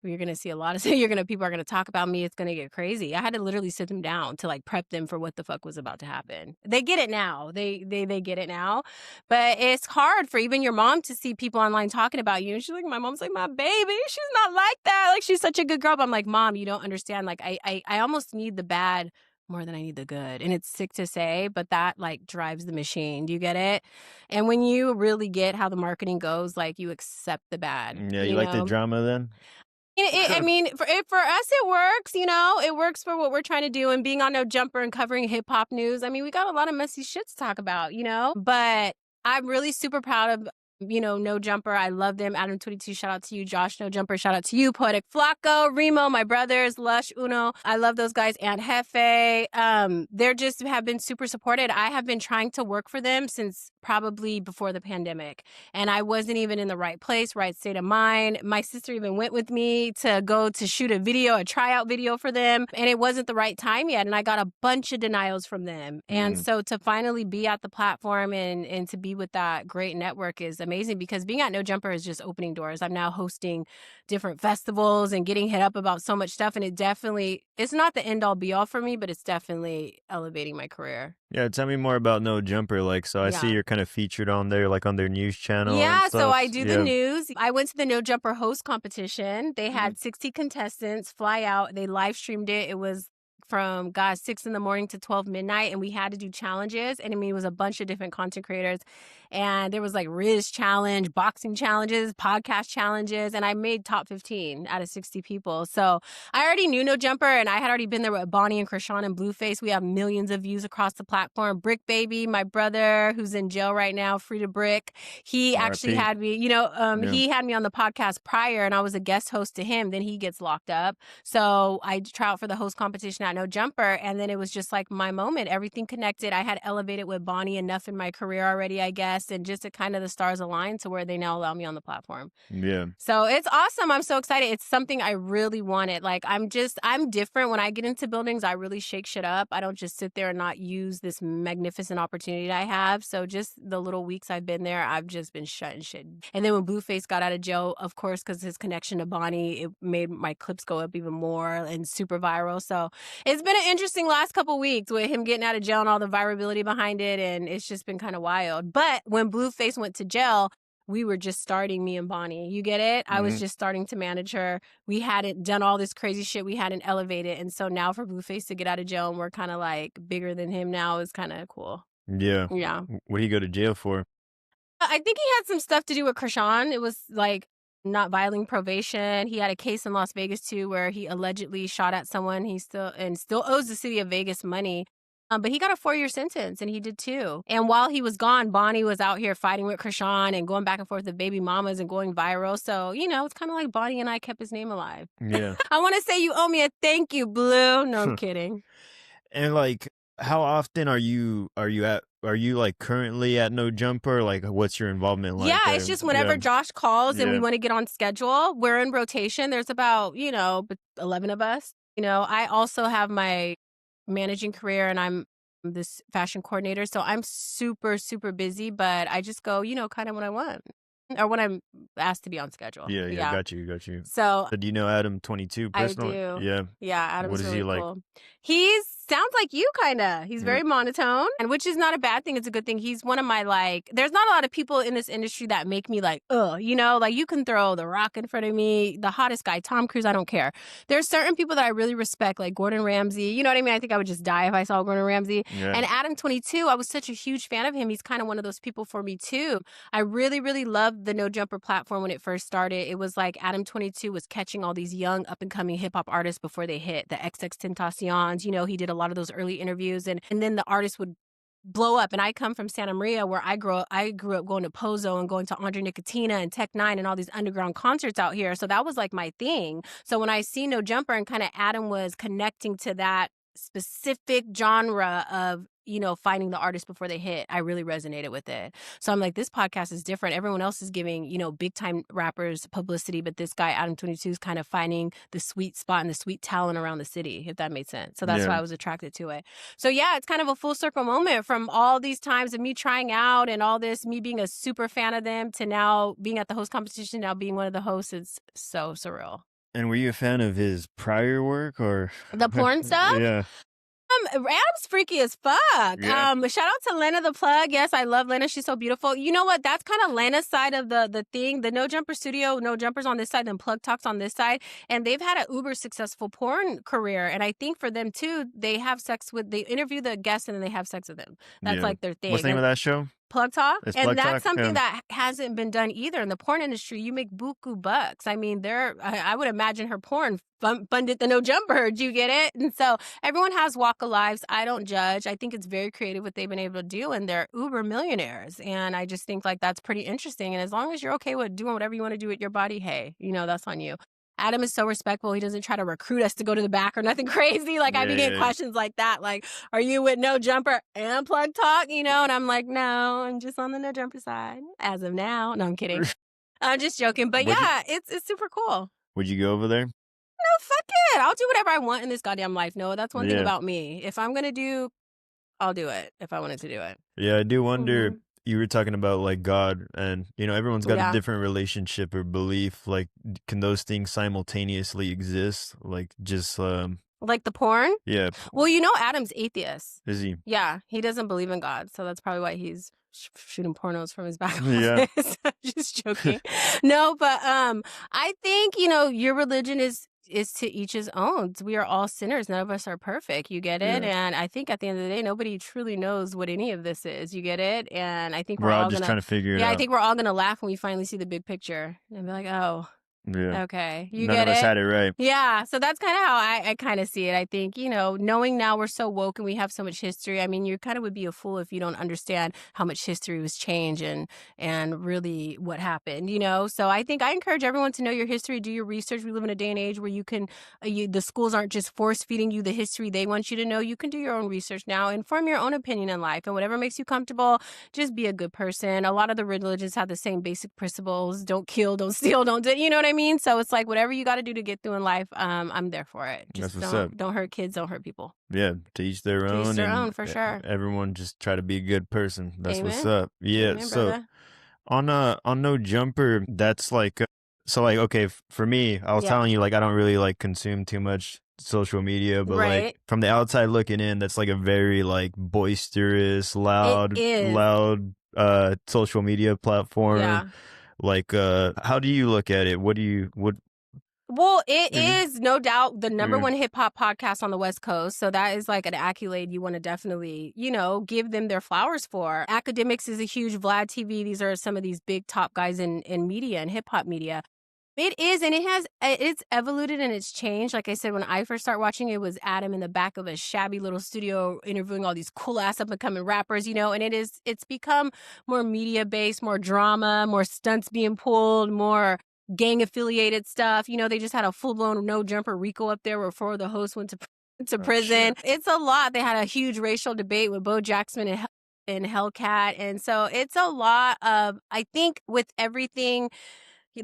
Speaker 2: You're gonna see a lot of people are gonna talk about me. It's gonna get crazy. I had to literally sit them down to like prep them for what the fuck was about to happen. They get it now. They get it now. But it's hard for even your mom to see people online talking about you. And she's like, my mom's like, my baby, she's not like that. Like she's such a good girl. But I'm like, Mom, you don't understand. Like I almost need the bad more than I need the good. And it's sick to say, but that like drives the machine. Do you get it? And when you really get how the marketing goes, like you accept the bad,
Speaker 1: Yeah, you
Speaker 2: you
Speaker 1: like the
Speaker 2: know?
Speaker 1: drama then?
Speaker 2: I mean, for us, it works. You know, it works for what we're trying to do. And being on NoJumper and covering hip hop news, I mean, we got a lot of messy shit to talk about. You know, but I'm really super proud of NoJumper. I love them. Adam22, shout out to you. Josh, NoJumper, shout out to you. Poetic Flacco, Remo, my brothers, Lush, Uno. I love those guys. And Jefe. They're just have been super supported. I have been trying to work for them since probably before the pandemic. And I wasn't even in the right place, right state of mind. My sister even went with me to go to shoot a tryout video for them. And it wasn't the right time yet. And I got a bunch of denials from them. And so to finally be at the platform and to be with that great network is amazing, because being at NoJumper is just opening doors. I'm now hosting different festivals and getting hit up about so much stuff. And it's not the end all be all for me, but it's definitely elevating my career.
Speaker 1: Yeah, tell me more about NoJumper. Like, so I see you're kind of featured on there, like on their news channel.
Speaker 2: Yeah,
Speaker 1: and stuff.
Speaker 2: So I do the news. I went to the NoJumper host competition. They had 60 contestants fly out. They live streamed it. It was from 6 in the morning to 12 midnight, and we had to do challenges. And I mean, it was a bunch of different content creators, and there was like Riz challenge, boxing challenges, podcast challenges, and I made top 15 out of 60 people. So I already knew NoJumper, and I had already been there with Bonnie and Krishan and Blueface. We have millions of views across the platform. Brick Baby, my brother, who's in jail right now, free to Brick. He actually had me, he had me on the podcast prior, and I was a guest host to him. Then he gets locked up. So I try out for the host competition at NoJumper, and then it was just like my moment. Everything connected. I had elevated with Bonnie enough in my career already, I guess, and just to kind of the stars aligned to where they now allow me on the platform.
Speaker 1: Yeah.
Speaker 2: So it's awesome. I'm so excited. It's something I really wanted. Like, I'm different. When I get into buildings, I really shake shit up. I don't just sit there and not use this magnificent opportunity that I have. So just the little weeks I've been there, I've just been shutting shit. And then when Blueface got out of jail, of course, because his connection to Bonnie, it made my clips go up even more and super viral. So it's been an interesting last couple weeks with him getting out of jail and all the virality behind it. And it's just been kind of wild. But when Blueface went to jail, we were just starting, me and Bonnie. You get it? I was just starting to manage her. We hadn't done all this crazy shit. We hadn't elevated. And so now for Blueface to get out of jail and we're kind of like bigger than him now is kind of cool.
Speaker 1: Yeah.
Speaker 2: Yeah.
Speaker 1: What did he go to jail for?
Speaker 2: I think he had some stuff to do with Krishan. It was like not violating probation. He had a case in Las Vegas too where he allegedly shot at someone. He still owes the city of Vegas money. But he got a 4-year sentence, and he did too. And while he was gone, Bonnie was out here fighting with Krishan and going back and forth with baby mamas and going viral. So, it's kind of like Bonnie and I kept his name alive.
Speaker 1: Yeah.
Speaker 2: I want to say you owe me a thank you, Blue. No, I'm kidding.
Speaker 1: And like, how often are you like currently at NoJumper? Like, what's your involvement like?
Speaker 2: Yeah, it's just whenever Josh calls and we want to get on schedule, we're in rotation. There's about, 11 of us. I also have my managing career, and I'm this fashion coordinator. So I'm super, super busy, but I just go, kind of when I want or when I'm asked to be on schedule.
Speaker 1: Yeah. Got you.
Speaker 2: So
Speaker 1: do you know Adam22 personally?
Speaker 2: I do.
Speaker 1: Yeah.
Speaker 2: Yeah, Adam's
Speaker 1: what is
Speaker 2: really
Speaker 1: he like?
Speaker 2: Cool. Sounds like you, kind of. He's very monotone, and which is not a bad thing. It's a good thing. He's one of my, there's not a lot of people in this industry that make me like, like you can throw The Rock in front of me, the hottest guy, Tom Cruise, I don't care. There's certain people that I really respect, like Gordon Ramsay. You know what I mean? I think I would just die if I saw Gordon Ramsay. Yeah. And Adam22, I was such a huge fan of him. He's kind of one of those people for me too. I really, really loved the NoJumper platform when it first started. It was like Adam22 was catching all these young up-and-coming hip-hop artists before they hit, the XXXTentacions. He did a lot of those early interviews, and then the artist would blow up. And I come from Santa Maria, where I grew up going to Pozo and going to Andre Nicotina and Tech Nine and all these underground concerts out here. So that was like my thing. So when I see NoJumper and kind of Adam was connecting to that specific genre of finding the artist before they hit, I really resonated with it. So I'm like, this podcast is different. Everyone else is giving, big time rappers publicity, but this guy, Adam22, is kind of finding the sweet spot and the sweet talent around the city, if that made sense. So that's why I was attracted to it. So yeah, it's kind of a full circle moment from all these times of me trying out and all this, me being a super fan of them, to now being at the host competition, now being one of the hosts. It's so surreal.
Speaker 1: And were you a fan of his prior work or
Speaker 2: the porn stuff?
Speaker 1: Yeah.
Speaker 2: Adam's freaky as fuck.
Speaker 1: Yeah.
Speaker 2: Shout out to Lena the Plug. Yes, I love Lena. She's so beautiful. You know what? That's kind of Lena's side of the thing. The NoJumper studio, NoJumper's on this side, then Plug Talk's on this side. And they've had an uber successful porn career. And I think for them too, they interview the guests and then they have sex with them. That's like their thing.
Speaker 1: What's the name of that show?
Speaker 2: Plug talk.
Speaker 1: It's
Speaker 2: And
Speaker 1: Plug
Speaker 2: that's
Speaker 1: Talk.
Speaker 2: something that hasn't been done either. In the porn industry, you make buku bucks. I mean, I would imagine her porn funded the NoJumper. Do you get it? And so everyone has walk of lives. I don't judge. I think it's very creative what they've been able to do, and they're uber millionaires. And I just think like that's pretty interesting. And as long as you're okay with doing whatever you want to do with your body, hey, that's on you. Adam is so respectful. He doesn't try to recruit us to go to the back or nothing crazy. Like I be getting questions like that. Like, are you with NoJumper and Plug Talk? And I'm like, no, I'm just on the NoJumper side as of now. No, I'm kidding. I'm just joking. But yeah, it's super cool.
Speaker 1: Would you go over there?
Speaker 2: No, fuck it. I'll do whatever I want in this goddamn life. No, that's one thing about me. If I'm gonna do, I'll do it if I wanted to do it.
Speaker 1: Yeah, I do wonder. You were talking about like God, and everyone's got a different relationship or belief. Like, can those things simultaneously exist? Like, just
Speaker 2: like the porn?
Speaker 1: Yeah.
Speaker 2: Well, Adam's atheist.
Speaker 1: Is he?
Speaker 2: Yeah, he doesn't believe in God, so that's probably why he's shooting pornos from his back office.
Speaker 1: Yeah.
Speaker 2: I'm just joking. No, but I think your religion is to each his own. We are all sinners. None of us are perfect. You get it?
Speaker 1: Yeah.
Speaker 2: And I think at the end of the day, nobody truly knows what any of this is. You get it? And I think
Speaker 1: we're all just trying to figure it out.
Speaker 2: Yeah, I think we're all gonna laugh when we finally see the big picture and be like, oh.
Speaker 1: Yeah.
Speaker 2: Okay. You
Speaker 1: None
Speaker 2: get
Speaker 1: of us
Speaker 2: it?
Speaker 1: had it right.
Speaker 2: Yeah. So that's kind of how I kind of see it. I think, knowing now we're so woke and we have so much history. I mean, you kind of would be a fool if you don't understand how much history was changed and really what happened, So I think I encourage everyone to know your history, do your research. We live in a day and age where you can, the schools aren't just force feeding you the history they want you to know. You can do your own research now and form your own opinion in life, and whatever makes you comfortable, just be a good person. A lot of the religions have the same basic principles. Don't kill, don't steal, don't do, you know what I mean? So it's like whatever you got to do to get through in life, I'm there for it. Just don't hurt kids, don't hurt people.
Speaker 1: Yeah, to each their own.
Speaker 2: To each their own, for sure.
Speaker 1: Everyone just try to be a good person. That's
Speaker 2: Amen.
Speaker 1: what's up. Yeah.
Speaker 2: Amen,
Speaker 1: so
Speaker 2: brother.
Speaker 1: on NoJumper, that's like so like okay, for me, I was telling you like I don't really like consume too much social media, but like from the outside looking in, that's like a very like boisterous, loud social media platform.
Speaker 2: Yeah.
Speaker 1: Like how do you look at it?
Speaker 2: Well, it is no doubt the number one hip hop podcast on the West Coast. So that is like an accolade you want to definitely, give them their flowers for. Academics is a huge Vlad TV. These are some of these big top guys in media and hip hop media. It is, and it's evoluted and it's changed. Like I said, when I first started watching, it was Adam in the back of a shabby little studio interviewing all these cool ass up and coming rappers, and it's become more media based, more drama, more stunts being pulled, more gang affiliated stuff. They just had a full blown NoJumper Rico up there where 4 of the hosts went to prison. It's a lot. They had a huge racial debate with Bo Jackson and Hellcat, and so it's a lot of, I think, with everything.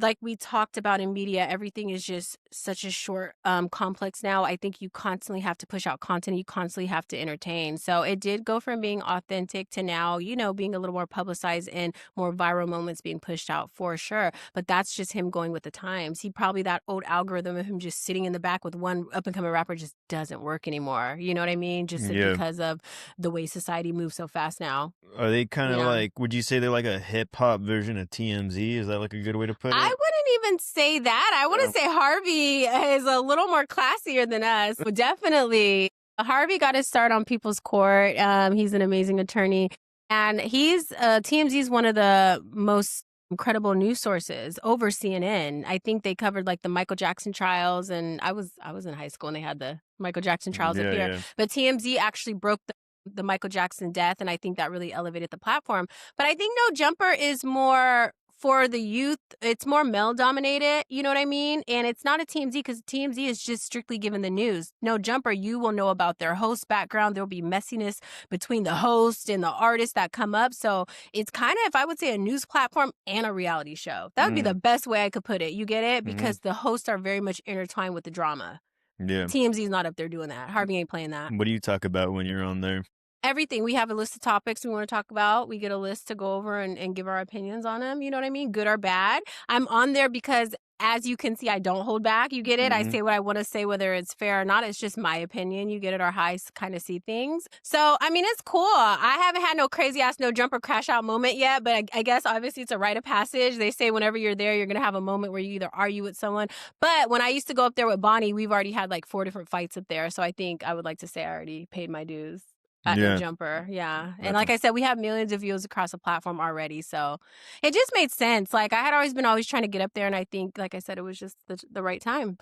Speaker 2: Like we talked about in media, everything is just such a short complex now. I think you constantly have to push out content. You constantly have to entertain. So it did go from being authentic to now, being a little more publicized and more viral moments being pushed out for sure. But that's just him going with the times. That old algorithm of him just sitting in the back with one up and coming rapper just doesn't work anymore. You know what I mean? Just because of the way society moves so fast now.
Speaker 1: Are they kind of like, would you say they're like a hip hop version of TMZ? Is that like a good way to put it?
Speaker 2: I wouldn't even say that. I want to say Harvey is a little more classier than us. But definitely, Harvey got his start on People's Court. He's an amazing attorney. And TMZ is one of the most incredible news sources over CNN. I think they covered like the Michael Jackson trials. And I was in high school and they had the Michael Jackson trials up here. Yeah. But TMZ actually broke the Michael Jackson death. And I think that really elevated the platform. But I think NoJumper is more for the youth. It's more male dominated, you know what I mean? And it's not a TMZ because TMZ is just strictly given the news. NoJumper, you will know about their host background. There'll be messiness between the host and the artists that come up. So it's kind of, if I would say, a news platform and a reality show. That would be the best way I could put it. You get it? Because the hosts are very much intertwined with the drama.
Speaker 1: Yeah.
Speaker 2: TMZ's not up there doing that. Harvey ain't playing that.
Speaker 1: What do you talk about when you're on there?
Speaker 2: Everything. We have a list of topics we want to talk about. We get a list to go over and give our opinions on them. You know what I mean? Good or bad. I'm on there because, as you can see, I don't hold back. You get it? I say what I want to say, whether it's fair or not. It's just my opinion. You get it? Or how I kind of see things. So, I mean, it's cool. I haven't had no crazy ass NoJumper crash out moment yet, but I guess obviously it's a rite of passage. They say whenever you're there, you're going to have a moment where you either argue with someone. But when I used to go up there with Bonnie, we've already had like 4 different fights up there. So I think I would like to say I already paid my dues. at
Speaker 1: Yeah,
Speaker 2: NoJumper. Yeah. And
Speaker 1: that's
Speaker 2: like I said, we have millions of views across the platform already. So it just made sense. Like I had always trying to get up there. And I think, like I said, it was just the right time.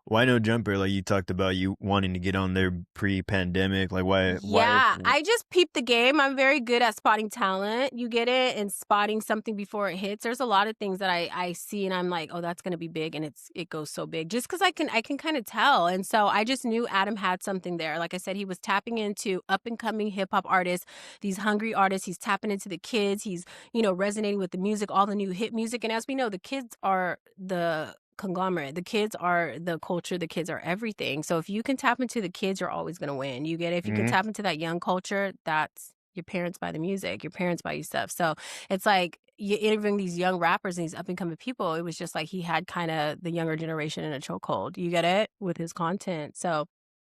Speaker 1: why no jumper? Like you talked about you wanting to get on there pre-pandemic. Like why?
Speaker 2: Yeah, I just peeped the game. I'm very good at spotting talent. You get it? And spotting something before it hits. There's a lot of things that I see and I'm like, oh, that's gonna be big, and it goes so big. Just because I can kind of tell. And so I just knew Adam had something there. Like I said, he was tapping into up and coming hip hop artists, these hungry artists. He's tapping into the kids. He's, resonating with the music, all the new hit music. And as we know, the kids are the conglomerate. The kids are the culture, the kids are everything. So if you can tap into the kids, you're always going to win. You get it? If you can
Speaker 1: Mm-hmm.
Speaker 2: tap into that young culture, that's your parents buy the music, your parents buy you stuff. So it's like you interviewing these young rappers and these up and coming people. It was just like he had kind of the younger generation in a chokehold. You get it? With his content. So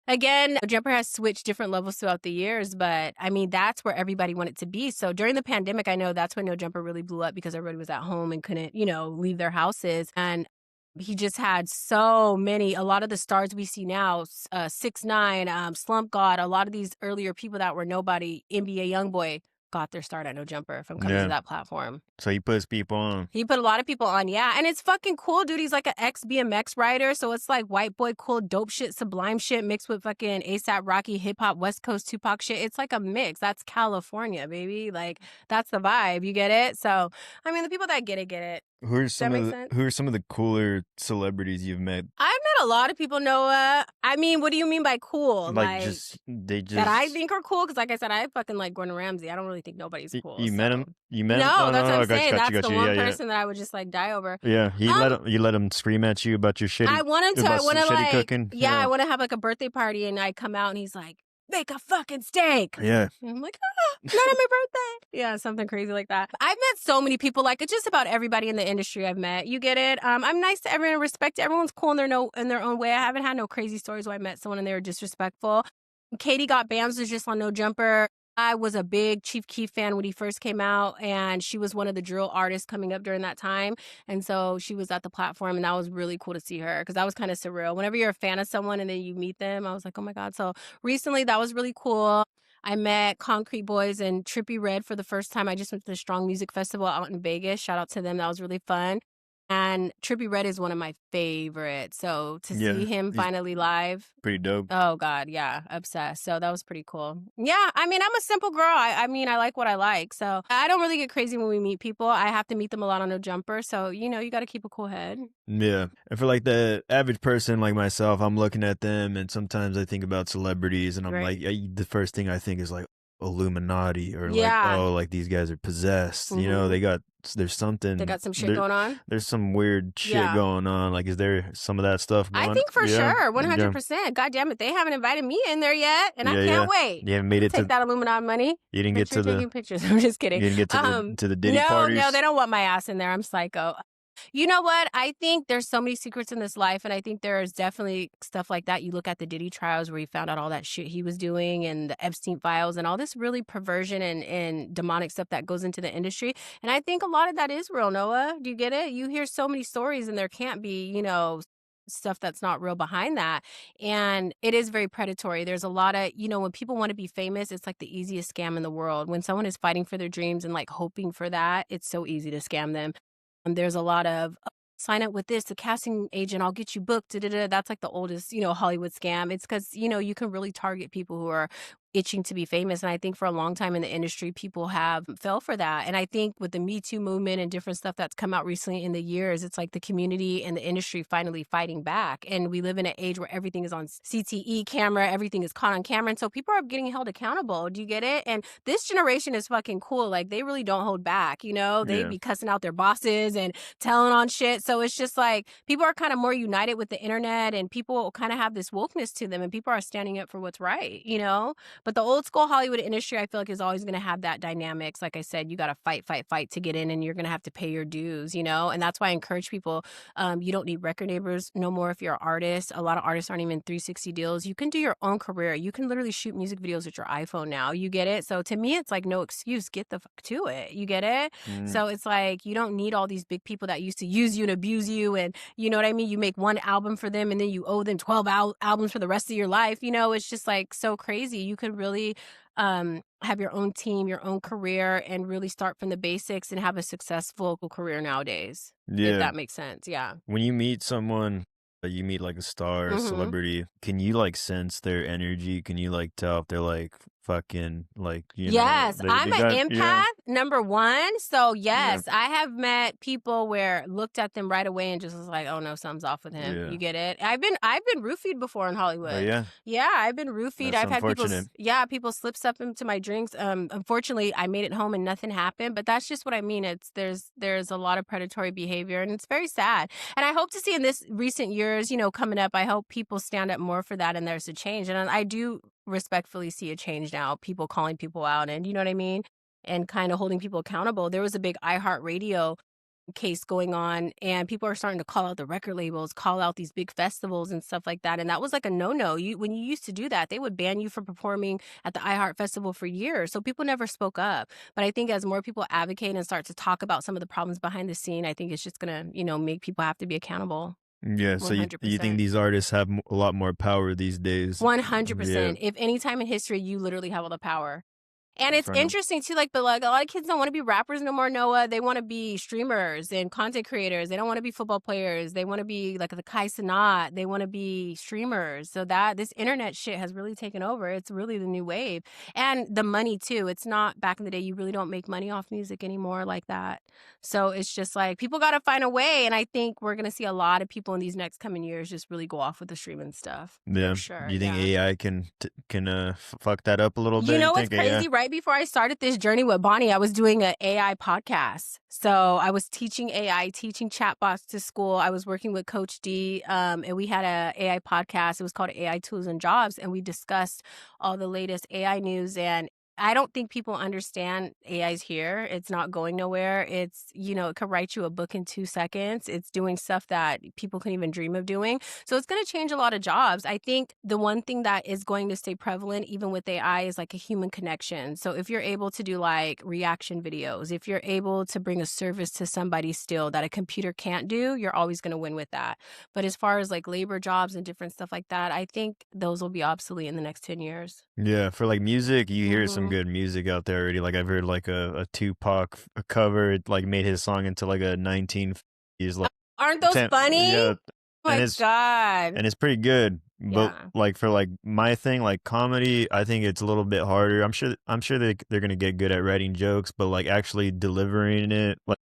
Speaker 2: again, Jumper has switched different levels throughout the years, but I mean, that's where everybody wanted to be. So during the pandemic, I know that's when No Jumper really blew up because everybody was at home and couldn't, leave their houses. And he just had so many, a lot of the stars we see now, 6ix9ine, Slump God, a lot of these earlier people that were nobody, NBA Youngboy, got their start at No Jumper from coming to
Speaker 1: Yeah.
Speaker 2: that platform.
Speaker 1: So he puts people on.
Speaker 2: He put a lot of people on, yeah. And it's fucking cool, dude. He's like an ex-BMX rider. So it's like white boy cool, dope shit, sublime shit mixed with fucking ASAP Rocky, hip-hop, West Coast Tupac shit. It's like a mix. That's California, baby. Like, that's the vibe. You get it? So, I mean, the people that get it, get it. Does that make sense?
Speaker 1: Who are some of the cooler celebrities you've met?
Speaker 2: I've met a lot of people, Noah. I mean, what do you mean by cool?
Speaker 1: Like just they just
Speaker 2: that I think are cool? Because like I said, I fucking like Gordon Ramsay. I don't really think nobody's cool.
Speaker 1: you met him?
Speaker 2: So.
Speaker 1: You met him?
Speaker 2: No,
Speaker 1: Oh
Speaker 2: that's what
Speaker 1: no,
Speaker 2: I'm saying. That's
Speaker 1: got
Speaker 2: the
Speaker 1: you.
Speaker 2: one
Speaker 1: Yeah,
Speaker 2: person that I would just like die over.
Speaker 1: yeah. You let him scream at you about your shitty.
Speaker 2: I want him to. I want to
Speaker 1: shitty
Speaker 2: like.
Speaker 1: cooking.
Speaker 2: Yeah, I want to have like a birthday party, and I come out, and he's like, "Make a fucking steak."
Speaker 1: Yeah.
Speaker 2: And I'm like, not on my birthday. Yeah, something crazy like that. I've met so many people, like just about everybody in the industry I've met. You get it? I'm nice to everyone, respect everyone's cool in their own way. I haven't had no crazy stories where I met someone and they were disrespectful. Katie Got Bams was just on No Jumper. I was a big Chief Keef fan when he first came out, and she was one of the drill artists coming up during that time. And so she was at the platform, and that was really cool to see her because that was kind of surreal. Whenever you're a fan of someone and then you meet them, I was like, oh my God. So recently, that was really cool. I met Concrete Boys and Trippie Redd for the first time. I just went to the Strong Music Festival out in Vegas. Shout out to them. That was really fun. And Trippie Redd is one of my favorites. So to see him finally live.
Speaker 1: Pretty dope.
Speaker 2: Oh, God. Yeah. Obsessed. So that was pretty cool. Yeah. I mean, I'm a simple girl. I mean, I like what I like. So I don't really get crazy when we meet people. I have to meet them a lot on No Jumper. So, you got to keep a cool head.
Speaker 1: Yeah. And for like the average person like myself, I'm looking at them and sometimes I think about celebrities and I'm like, the first thing I think is like Illuminati or like, oh, like these guys are possessed.
Speaker 2: Mm-hmm.
Speaker 1: There's something.
Speaker 2: They got some shit going on.
Speaker 1: There's some weird shit going on. Like, is there some of that stuff going on?
Speaker 2: I think for sure. 100%. God damn it. They haven't invited me in there yet. And I can't wait.
Speaker 1: You haven't made it
Speaker 2: Take that Illuminati money.
Speaker 1: You didn't get to
Speaker 2: taking pictures. I'm just kidding.
Speaker 1: You didn't get to the Diddy parties?
Speaker 2: No, they don't want my ass in there. I'm psycho. You know what? I think there's so many secrets in this life, and I think there's definitely stuff like that. You look at the Diddy trials where he found out all that shit he was doing and the Epstein files and all this really perversion and demonic stuff that goes into the industry. And I think a lot of that is real, Noah. Do you get it? You hear so many stories and there can't be, stuff that's not real behind that. And it is very predatory. There's a lot of, when people want to be famous, it's like the easiest scam in the world. When someone is fighting for their dreams and like hoping for that, it's so easy to scam them. There's a lot of sign up with this, the casting agent, I'll get you booked. That's like the oldest, Hollywood scam. It's because, you can really target people who are itching to be famous. And I think for a long time in the industry, people have fell for that. And I think with the Me Too movement and different stuff that's come out recently in the years, it's like the community and the industry finally fighting back. And we live in an age where everything is on CTE camera, everything is caught on camera. And so people are getting held accountable. Do you get it? And this generation is fucking cool. Like they really don't hold back, They be cussing out their bosses and telling on shit. So it's just like people are kind of more united with the internet and people kind of have this wokeness to them and people are standing up for what's right, But the old school Hollywood industry, I feel like, is always going to have that dynamics. Like I said, you got to fight to get in and you're going to have to pay your dues, And that's why I encourage people, you don't need record neighbors no more if you're an artist. A lot of artists aren't even 360 deals. You can do your own career. You can literally shoot music videos with your iPhone now. You get it? So to me, it's like no excuse. Get the fuck to it. You get it? So it's like you don't need all these big people that used to use you and abuse you. And you know what I mean? You make one album for them and then you owe them 12 albums for the rest of your life. It's just like so crazy. You could really have your own team, your own career, and really start from the basics and have a successful career nowadays, if
Speaker 1: Yeah.
Speaker 2: that makes sense. Yeah.
Speaker 1: When you meet someone, you meet like a star, a
Speaker 2: Mhm.
Speaker 1: celebrity, can you like sense their energy? Can you like tell if they're like fucking like,
Speaker 2: Yes,
Speaker 1: they
Speaker 2: I'm an
Speaker 1: got, yeah,
Speaker 2: empath, number 1, so
Speaker 1: yeah,
Speaker 2: yes, I have met people where looked at them right away and just was like, "Oh, no, something's off with him."
Speaker 1: yeah.
Speaker 2: You get it? I've been roofied before in
Speaker 1: Oh
Speaker 2: Hollywood.
Speaker 1: yeah,
Speaker 2: Yeah, I've been roofied.
Speaker 1: that's
Speaker 2: I've had people
Speaker 1: unfortunate.
Speaker 2: people slip stuff into my drinks. Unfortunately, I made it home and nothing happened, but that's just what I mean. It's there's a lot of predatory behavior, and it's very sad. And I hope to see in this recent years, coming up, I hope people stand up more for that and there's a change. And I do respectfully see a change now, people calling people out and you know what I mean? And kind of holding people accountable. There was a big iHeartRadio case going on and people are starting to call out the record labels, call out these big festivals and stuff like that. And that was like a no-no. When you used to do that, they would ban you from performing at the iHeart Festival for years. So people never spoke up. But I think as more people advocate and start to talk about some of the problems behind the scene, I think it's just gonna, make people have to be accountable.
Speaker 1: Yeah, so you think
Speaker 2: 100%.
Speaker 1: these artists have a lot more power these days? Yeah,
Speaker 2: 100%. If any time in history, you literally have all the power. And
Speaker 1: in
Speaker 2: it's
Speaker 1: front of
Speaker 2: interesting too, like, but like a lot of kids don't want to be rappers no more, Noah. They want to be streamers and content creators. They don't want to be football players. They want to be like the Kai Cenat. They want to be streamers. So that this internet shit has really taken over. It's really the new wave. And the money too. It's not back in the day, you really don't make money off music anymore like that. So it's just like people got to find a way. And I think we're going to see a lot of people in these next coming years just really go off with the streaming stuff for
Speaker 1: yeah.
Speaker 2: sure.
Speaker 1: Do you think
Speaker 2: Yeah.
Speaker 1: AI can fuck that up a little
Speaker 2: You
Speaker 1: bit? You
Speaker 2: know what's
Speaker 1: think AI?
Speaker 2: crazy? Right before I started this journey with Bonnie, I was doing an AI podcast. So I was teaching AI, teaching chatbots to school. I was working with Coach D, and we had a AI podcast. It was called AI Tools and Jobs, and we discussed all the latest AI news. And I don't think people understand AI's here. It's not going nowhere. It could write you a book in 2 seconds. It's doing stuff that people couldn't even dream of doing. So it's going to change a lot of jobs. I think the one thing that is going to stay prevalent, even with AI, is like a human connection. So if you're able to do like reaction videos, if you're able to bring a service to somebody still that a computer can't do, you're always going to win with that. But as far as like labor jobs and different stuff like that, I think those will be obsolete in the next 10 years.
Speaker 1: Yeah, for like music, you hear some
Speaker 2: Hmm.
Speaker 1: good music out there already. Like I've heard like a Tupac cover, it like made his song into like a 1950s like
Speaker 2: Aren't those funny?
Speaker 1: yeah,
Speaker 2: Oh
Speaker 1: and
Speaker 2: my God.
Speaker 1: it's pretty good. But
Speaker 2: Yeah.
Speaker 1: like for like my thing, like comedy, I think it's a little bit harder. I'm sure they're gonna get good at writing jokes, but like actually delivering it, like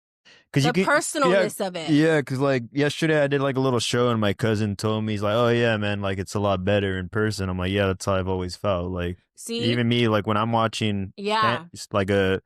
Speaker 1: because you
Speaker 2: The
Speaker 1: can, yeah,
Speaker 2: personalness of it.
Speaker 1: yeah. Because like yesterday, I did like a little show, and my cousin told me he's like, "Oh yeah, man, like it's a lot better in person." I'm like, "Yeah, that's how I've always felt." Like
Speaker 2: See?
Speaker 1: even me, like when I'm watching
Speaker 2: Yeah.
Speaker 1: it's like a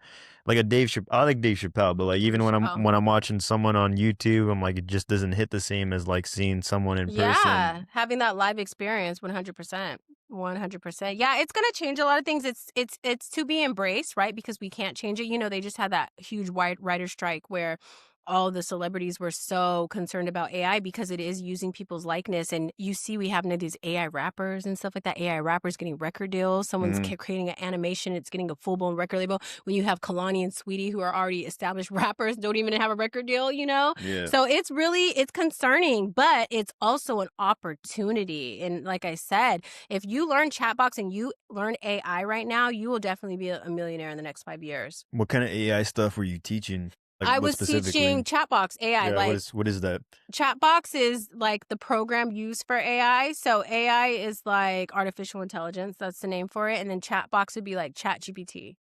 Speaker 1: Dave Chappelle, I like Dave Chappelle, but like
Speaker 2: Dave
Speaker 1: even when I'm
Speaker 2: Chappelle.
Speaker 1: when I'm watching someone on YouTube, I'm like, it just doesn't hit the same as like seeing someone in person.
Speaker 2: Yeah, having that live experience 100%. 100%. Yeah, it's going to change a lot of things. It's to be embraced, right? Because we can't change it. They just had that huge white writer strike where all the celebrities were so concerned about AI because it is using people's likeness. And you see, we have these AI rappers and stuff like that. AI rappers getting record deals. Someone's
Speaker 1: Mm,
Speaker 2: creating an animation. It's getting a full blown record label. When you have Kalani and Sweetie, who are already established rappers, don't even have a record deal.
Speaker 1: yeah.
Speaker 2: So it's concerning, but it's also an opportunity. And like I said, if you learn chatbox and you learn AI right now, you will definitely be a millionaire in the next 5 years.
Speaker 1: What kind of AI stuff were you teaching? Like
Speaker 2: I
Speaker 1: what
Speaker 2: was teaching
Speaker 1: specifically?
Speaker 2: chatbox AI.
Speaker 1: Yeah,
Speaker 2: Like
Speaker 1: what is that?
Speaker 2: chatbox is like the program used for AI. So AI is like artificial intelligence. That's the name for it. And then chatbox would be like ChatGPT.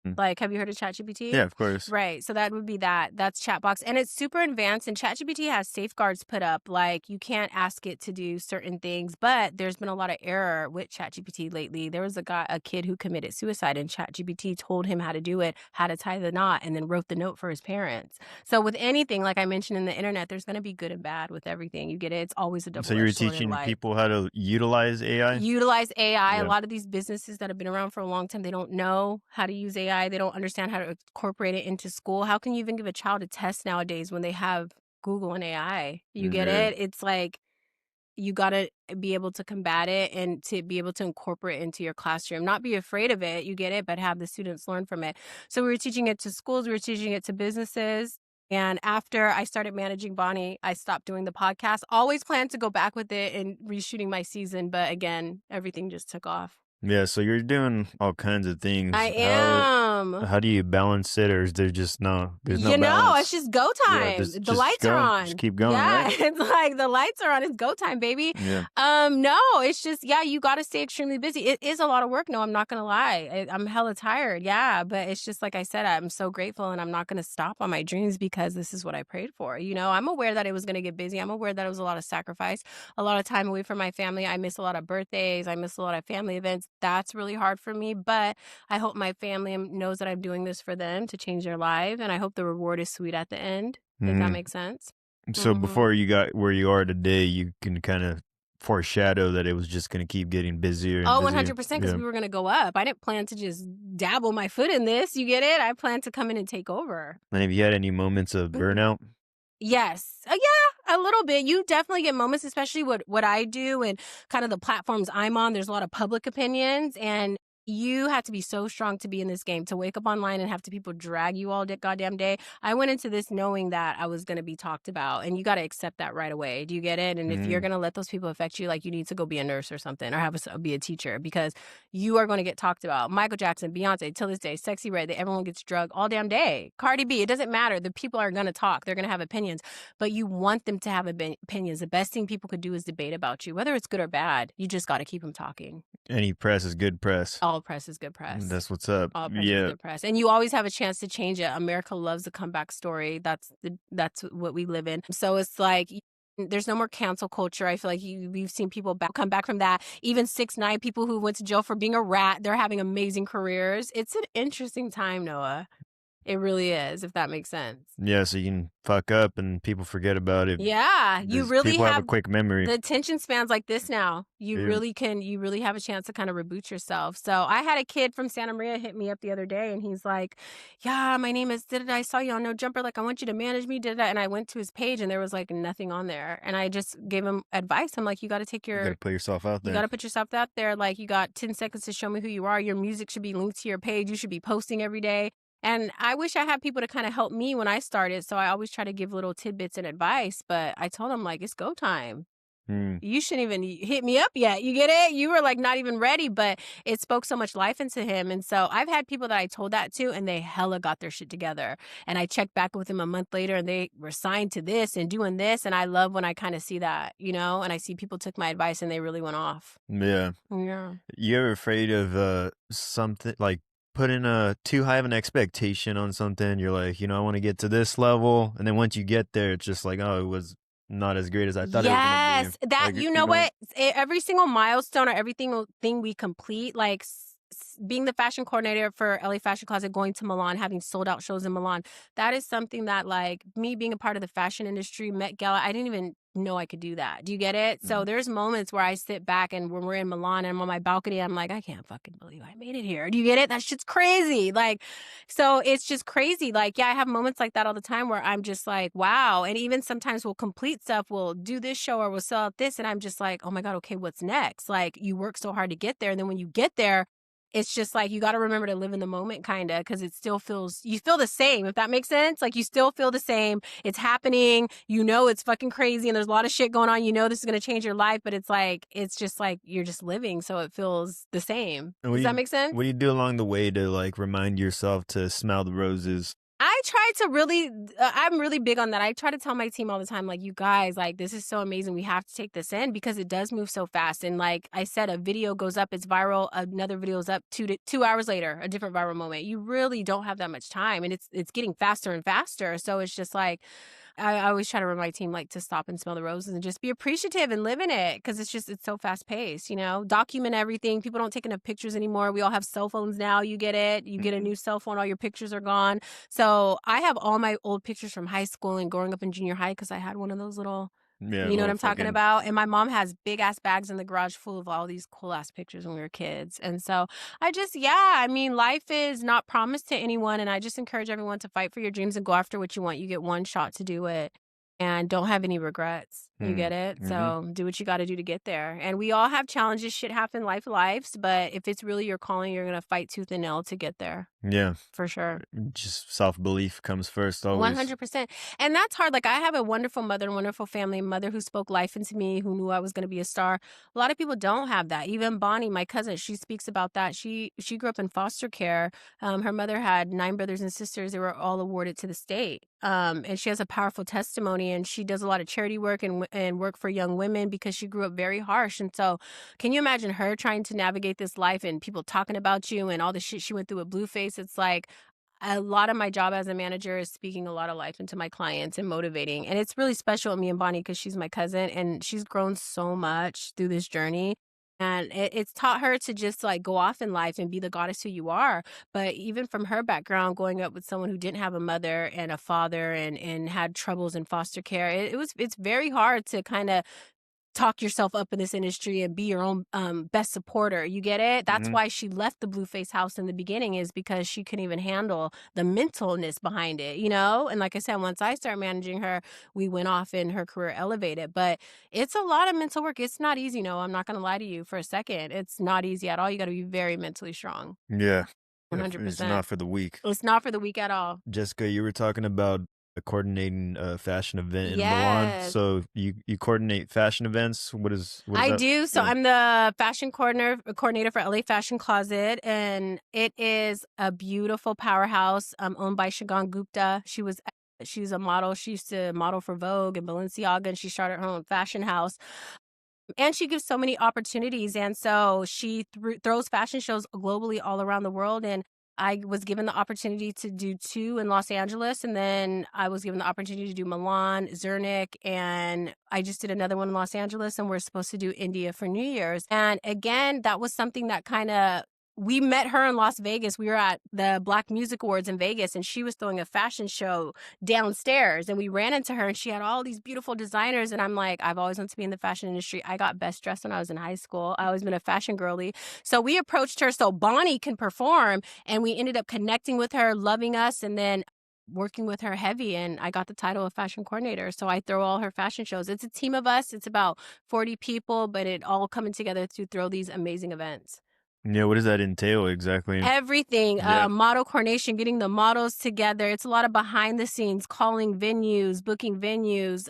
Speaker 1: Mm.
Speaker 2: Like, have you heard of ChatGPT?
Speaker 1: Yeah, of course.
Speaker 2: Right. So that would be that. That's Chatbox. And it's super advanced. And ChatGPT has safeguards put up. Like, you can't ask it to do certain things. But there's been a lot of error with ChatGPT lately. There was a kid who committed suicide, and ChatGPT told him how to do it, how to tie the knot, and then wrote the note for his parents. So with anything, like I mentioned in the internet, there's going to be good and bad with everything. You get it? It's always a
Speaker 1: So you were
Speaker 2: double-edged sword in
Speaker 1: teaching
Speaker 2: life.
Speaker 1: people how to utilize AI?
Speaker 2: Utilize AI. A
Speaker 1: Yeah.
Speaker 2: lot of these businesses that have been around for a long time, they don't know how to use AI. They don't understand how to incorporate it into school. How can you even give a child a test nowadays when they have Google and AI? You get
Speaker 1: Yeah.
Speaker 2: it? It's like you got to be able to combat it and to be able to incorporate it into your classroom. Not be afraid of it, you get it, but have the students learn from it. So we were teaching it to schools, we were teaching it to businesses. And after I started managing Bonnie, I stopped doing the podcast. Always planned to go back with it and reshooting my season, but again, everything just took off.
Speaker 1: Yeah, so you're doing all kinds of
Speaker 2: I
Speaker 1: things.
Speaker 2: am.
Speaker 1: How do you balance it, or is there just there's no
Speaker 2: You know, it's
Speaker 1: balance?
Speaker 2: just go
Speaker 1: Yeah,
Speaker 2: time. The
Speaker 1: just
Speaker 2: lights are
Speaker 1: go. Just
Speaker 2: on.
Speaker 1: keep going,
Speaker 2: Yeah,
Speaker 1: right?
Speaker 2: it's like the lights are on. It's go time, baby.
Speaker 1: Yeah.
Speaker 2: No, it's just yeah, you got to stay extremely busy. It is a lot of work. No, I'm not gonna lie. I'm hella tired. Yeah, but it's just like I said, I'm so grateful, and I'm not gonna stop on my dreams because this is what I prayed for. You know, I'm aware that it was gonna get busy. I'm aware that it was a lot of sacrifice, a lot of time away from my family. I miss a lot of birthdays. I miss a lot of family events. That's really hard for me, but I hope my family knows that I'm doing this for them to change their life, and I hope the reward is sweet at the end, if that
Speaker 1: Hmm.
Speaker 2: makes sense.
Speaker 1: So
Speaker 2: Mhm.
Speaker 1: before you got where you are today, you can kind of foreshadow that it was just going to keep getting busier and
Speaker 2: Oh,
Speaker 1: busier.
Speaker 2: 100% because
Speaker 1: Yeah.
Speaker 2: we were gonna go up. I didn't plan to just dabble my foot in this, you get it? I plan to come in and take over.
Speaker 1: And have you had any moments of
Speaker 2: Mhm.
Speaker 1: burnout?
Speaker 2: Yes. Yeah, a little bit. You definitely get moments, especially what I do and kind of the platforms I'm on. There's a lot of public opinions, and you have to be so strong to be in this game, to wake up online and have to people drag you all goddamn day. I went into this knowing that I was going to be talked about, and you got to accept that right away. Do you get it? And if you're
Speaker 1: Mm.
Speaker 2: going to let those people affect you, like you need to go be a nurse or something, or be a teacher because you are going to get talked about. Michael Jackson, Beyonce, till this day, Sexy Red, everyone gets drugged all damn day. Cardi B, it doesn't matter. The people are going to talk. They're going to have opinions, but you want them to have opinions. The best thing people could do is debate about you, whether it's good or bad. You just got to keep them talking.
Speaker 1: Any press is good press.
Speaker 2: All press is good press.
Speaker 1: That's what's up.
Speaker 2: All press is
Speaker 1: Yeah.
Speaker 2: good press, and you always have a chance to change it. America loves a comeback story. That's what we live in. So it's like there's no more cancel culture. I feel like we've seen people come back from that. Even 6ix9ine people who went to jail for being a rat, they're having amazing careers. It's an interesting time, Noah. It really is, if that makes sense.
Speaker 1: Yeah, so you can fuck up and people forget about it.
Speaker 2: Yeah, you
Speaker 1: There's
Speaker 2: really
Speaker 1: people have a
Speaker 2: have
Speaker 1: quick memory.
Speaker 2: the attention spans like this now.
Speaker 1: Yeah.
Speaker 2: You really have a chance to kind of reboot yourself. So I had a kid from Santa Maria hit me up the other day and he's like, yeah, my name is, did I saw you on NoJumper. Like, I want you to manage me. Did I? And I went to his page and there was like nothing on there. And I just gave him advice. I'm like, you got to take
Speaker 1: You got
Speaker 2: your,
Speaker 1: to put yourself out
Speaker 2: you got
Speaker 1: there.
Speaker 2: to put yourself out there. Like, you got 10 seconds to show me who you are. Your music should be linked to your page. You should be posting every day. And I wish I had people to kind of help me when I started. So I always try to give little tidbits and advice. But I told him, like, it's go time.
Speaker 1: Hmm.
Speaker 2: You shouldn't even hit me up yet. You get it? You were like not even ready, but it spoke so much life into him. And so I've had people that I told that to and they hella got their shit together. And I checked back with them a month later and they were signed to this and doing this. And I love when I kind of see that, you know, and I see people took my advice and they really went off.
Speaker 1: Yeah.
Speaker 2: Yeah.
Speaker 1: You ever afraid of something like putting too high of an expectation on something? You're like, I want to get to this level, and then once you get there, it's just like, oh, it was not as great as I thought it was gonna be.
Speaker 2: Yes, that
Speaker 1: Like
Speaker 2: you
Speaker 1: you're
Speaker 2: know
Speaker 1: going,
Speaker 2: what? Every single milestone or everything thing we complete, like being the fashion coordinator for LA Fashion Closet, going to Milan, having sold out shows in Milan, that is something that, like, me being a part of the fashion industry, Met Gala, I didn't even know I could do that. Do you get it? So there's moments where I sit back and when we're in Milan and I'm on my balcony, I'm like, I can't fucking believe I made it here. Do you get it? That shit's crazy. Like, so it's just crazy. Like, yeah, I have moments like that all the time where I'm just like, wow. And even sometimes we'll complete stuff. We'll do this show or we'll sell out this. And I'm just like, oh my God, okay, what's next? Like, you work so hard to get there. And then when you get there, it's just like you got to remember to live in the moment, kind of, because it still feels, you feel the same, if that makes sense. Like, you still feel the same. It's happening. You know, it's fucking crazy and there's a lot of shit going on. You know, this is going to change your life, but it's like, it's just like you're just living. So it feels the same.
Speaker 1: and
Speaker 2: Does that make sense?
Speaker 1: what do you do along the way to like remind yourself to smell the roses?
Speaker 2: I try to really, I'm really big on that. I try to tell my team all the time, like, you guys, like, this is so amazing. We have to take this in because it does move so fast. And like I said, a video goes up, it's viral. Another video is up 2 hours later, a different viral moment. You really don't have that much time, and it's getting faster and faster. So it's just like, I always try to remind my team, like, to stop and smell the roses and just be appreciative and live in it because it's so fast paced, you know? Document everything. People don't take enough pictures anymore. We all have cell phones now. You get it. You get a new cell phone, all your pictures are gone. So I have all my old pictures from high school and growing up in junior high because I had one of those little,
Speaker 1: Yeah,
Speaker 2: you know what
Speaker 1: little
Speaker 2: I'm talking
Speaker 1: fucking.
Speaker 2: about? And my mom has big ass bags in the garage full of all these cool ass pictures when we were kids. And so I mean, life is not promised to anyone. And I just encourage everyone to fight for your dreams and go after what you want. You get one shot to do it and don't have any regrets. You
Speaker 1: Hmm.
Speaker 2: get it?
Speaker 1: Mm-hmm.
Speaker 2: So do what you got to do to get there. And we all have challenges. Shit happen, lives. But if it's really your calling, you're going to fight tooth and nail to get there.
Speaker 1: Yeah,
Speaker 2: for sure.
Speaker 1: just self-belief comes first always.
Speaker 2: 100%. And that's hard. Like, I have a wonderful mother and wonderful family, a mother who spoke life into me, who knew I was going to be a star. A lot of people don't have that. Even Bonnie, my cousin, she speaks about that. She grew up in foster care. Her mother had 9 brothers and sisters. They were all awarded to the state. And she has a powerful testimony, and she does a lot of charity work and work for young women because she grew up very harsh. And so, can you imagine her trying to navigate this life and people talking about you and all the shit she went through with Blueface? It's like, a lot of my job as a manager is speaking a lot of life into my clients and motivating. And it's really special with me and Bonnie because she's my cousin and she's grown so much through this journey. And it's taught her to just like go off in life and be the goddess who you are. But even from her background, growing up with someone who didn't have a mother and a father and had troubles in foster care, it's very hard to kind of talk yourself up in this industry and be your own best supporter. You get it? That's
Speaker 1: Mhm.
Speaker 2: why she left the Blueface house in the beginning, is because she couldn't even handle the mentalness behind it, you know? And like I said, once I started managing her, we went off and her career elevated. But it's a lot of mental work. It's not easy, no. I'm not going to lie to you for a second. It's not easy at all. You got to be very mentally strong.
Speaker 1: Yeah. It's
Speaker 2: 100%.
Speaker 1: not for the weak.
Speaker 2: It's not for the weak at all.
Speaker 1: Jessica, you were talking about coordinating a fashion event in Milan.
Speaker 2: Yes.
Speaker 1: So you coordinate fashion events. What is
Speaker 2: I
Speaker 1: that?
Speaker 2: do. So
Speaker 1: Yeah.
Speaker 2: I'm the fashion coordinator for LA Fashion Closet, and it is a beautiful powerhouse owned by Shagan Gupta. She's a model. She used to model for Vogue and Balenciaga, and she started her own fashion house. And she gives so many opportunities, and so she throws fashion shows globally all around the world, and I was given the opportunity to do 2 in Los Angeles, and then I was given the opportunity to do Milan, Zurich, and I just did another one in Los Angeles, and we're supposed to do India for New Year's. And again, that was something that kinda we met her in Las Vegas. We were at the Black Music Awards in Vegas, and she was throwing a fashion show downstairs, and we ran into her and she had all these beautiful designers, and I'm like, I've always wanted to be in the fashion industry. I got best dressed when I was in high school. I always been a fashion girly. So we approached her so Bonnie can perform, and we ended up connecting with her, loving us, and then working with her heavy, and I got the title of fashion coordinator. So I throw all her fashion shows. It's a team of us. It's about 40 people, but it all coming together to throw these amazing events.
Speaker 1: Yeah, what does that entail exactly?
Speaker 2: Everything,
Speaker 1: Yeah.
Speaker 2: model coordination, getting the models together. It's a lot of behind the scenes, calling venues, booking venues,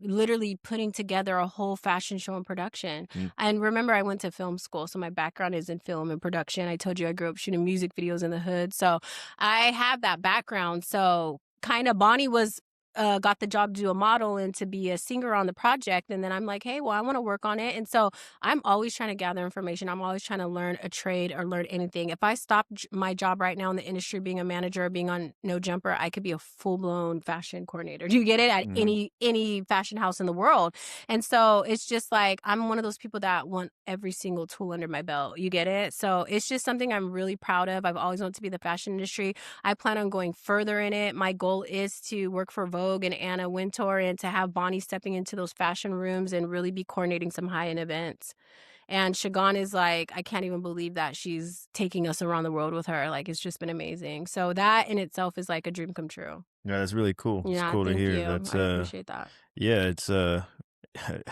Speaker 2: literally putting together a whole fashion show and production.
Speaker 1: Mm.
Speaker 2: And remember, I went to film school, so my background is in film and production. I told you I grew up shooting music videos in the hood, so I have that background. So kind of Bonnie was got the job to do a model and to be a singer on the project, and then I'm like, hey, well, I want to work on it, and so I'm always trying to gather information. I'm always trying to learn a trade or learn anything. If I stop my job right now in the industry, being a manager, being on NoJumper, I could be a full blown fashion coordinator. Do you get it? At
Speaker 1: Mhm.
Speaker 2: any fashion house in the world. And so it's just like I'm one of those people that want every single tool under my belt. You get it? So it's just something I'm really proud of. I've always wanted to be in the fashion industry. I plan on going further in it. My goal is to work for Vogue and Anna Wintour and to have Bonnie stepping into those fashion rooms and really be coordinating some high end events. And Shagan is like, I can't even believe that she's taking us around the world with her. Like, it's just been amazing. So that in itself is like a dream come true.
Speaker 1: Yeah, that's really cool. It's
Speaker 2: Yeah,
Speaker 1: cool to
Speaker 2: thank
Speaker 1: hear.
Speaker 2: you. I appreciate that.
Speaker 1: Yeah,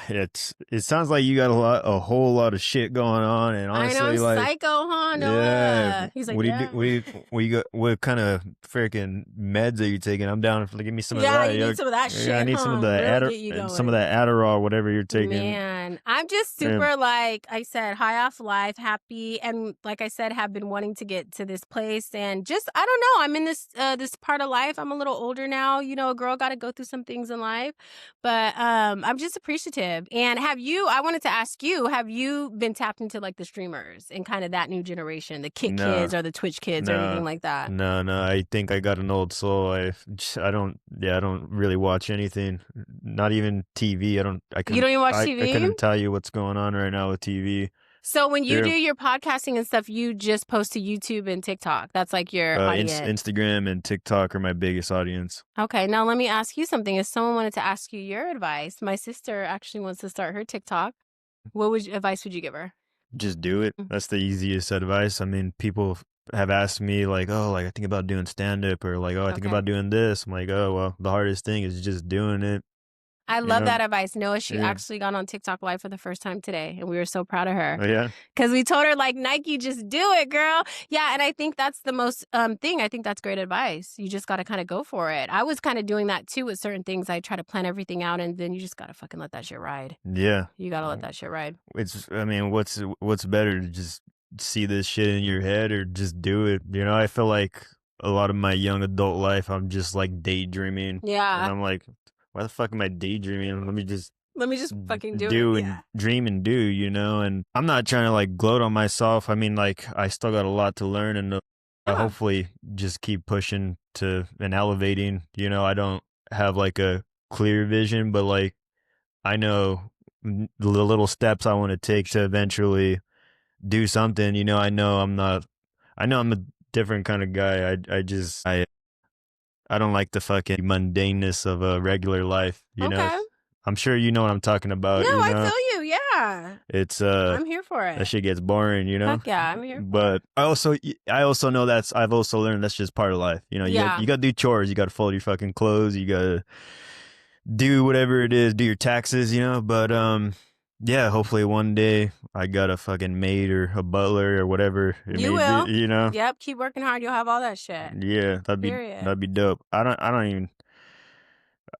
Speaker 1: it sounds like you got a whole lot of shit going on, and
Speaker 2: I know I'm
Speaker 1: honestly, like,
Speaker 2: psycho, huh,
Speaker 1: yeah,
Speaker 2: Noah? He's like,
Speaker 1: what do you do?
Speaker 2: yeah.
Speaker 1: What you got? What kind of freaking meds are you taking? I'm down for give me some of
Speaker 2: Yeah,
Speaker 1: that.
Speaker 2: you need some of that
Speaker 1: Yeah, I
Speaker 2: shit,
Speaker 1: need some of
Speaker 2: huh?
Speaker 1: the
Speaker 2: Really get you
Speaker 1: some of
Speaker 2: going.
Speaker 1: that Adderall, whatever you're taking.
Speaker 2: Man, I'm just
Speaker 1: Yeah.
Speaker 2: super, like I said, high off life, happy, and like I said, have been wanting to get to this place, and just I don't know. I'm in this part of life. I'm a little older now. You know, a girl got to go through some things in life, but I'm just appreciative. And have you? I wanted to ask you: have you been tapped into like the streamers and kind of that new generation, the Kick
Speaker 1: No,
Speaker 2: Kids or the Twitch Kids or anything
Speaker 1: no,
Speaker 2: like that?
Speaker 1: no. I think I got an old soul. I don't. Yeah, I don't really watch anything. Not even TV.
Speaker 2: You don't even watch
Speaker 1: I
Speaker 2: TV?
Speaker 1: couldn't tell you what's going on right now with TV.
Speaker 2: So when you do
Speaker 1: Yeah.
Speaker 2: your podcasting and stuff, you just post to YouTube and TikTok. That's like your audience.
Speaker 1: Instagram and TikTok are my biggest audience.
Speaker 2: Okay, now let me ask you something. If someone wanted to ask you your advice, my sister actually wants to start her TikTok. Advice would you give her?
Speaker 1: Just do it.
Speaker 2: Mm.
Speaker 1: That's the easiest advice. I mean, people have asked me like, "Oh, like I think about doing stand up," or like, "Oh, I think
Speaker 2: Okay.
Speaker 1: about doing this." I'm like, "Oh, well, the hardest thing is just doing it."
Speaker 2: I
Speaker 1: you
Speaker 2: love
Speaker 1: know?
Speaker 2: that advice. Noah, she
Speaker 1: Yeah.
Speaker 2: actually got on TikTok live for the first time today, and we were so proud of her
Speaker 1: Oh, yeah.
Speaker 2: because we told her like Nike, just do it, girl. Yeah, and I think that's the most thing. I think that's great advice. You just got to kind of go for it. I was kind of doing that too with certain things. I try to plan everything out, and then you just got to fucking let that shit ride.
Speaker 1: Yeah.
Speaker 2: You got to let that shit ride.
Speaker 1: I mean, what's better to just see this shit in your head or just do it? You know, I feel like a lot of my young adult life, I'm just like daydreaming, and
Speaker 2: Yeah.
Speaker 1: I'm like, why the fuck am I daydreaming?
Speaker 2: Let me just fucking do it.
Speaker 1: do and
Speaker 2: Yeah.
Speaker 1: dream and do, you know? And I'm not trying to like gloat on myself. I mean, like, I still got a lot to learn and
Speaker 2: Yeah.
Speaker 1: hopefully just keep pushing to and elevating. You know, I don't have like a clear vision, but like, I know the little steps I want to take to eventually do something. You know, I know I'm a different kind of guy. I don't like the fucking mundaneness of a regular life, you know.
Speaker 2: Okay.
Speaker 1: I'm sure you know what I'm talking
Speaker 2: No,
Speaker 1: about, you
Speaker 2: I
Speaker 1: know.
Speaker 2: feel you. Yeah.
Speaker 1: It's
Speaker 2: I'm here for
Speaker 1: that
Speaker 2: it.
Speaker 1: shit gets boring, you know.
Speaker 2: Heck yeah, I'm here for it.
Speaker 1: But I also know I've also learned that's just part of life. You know,
Speaker 2: Yeah.
Speaker 1: you got to do chores, you got to fold your fucking clothes, you got to do whatever it is, do your taxes, you know. But yeah, hopefully one day I got a fucking maid or a butler or whatever it
Speaker 2: You
Speaker 1: may be,
Speaker 2: will.
Speaker 1: you know.
Speaker 2: Yep. Keep working hard. You'll have all that shit.
Speaker 1: Yeah,
Speaker 2: Period.
Speaker 1: that'd be dope. I don't even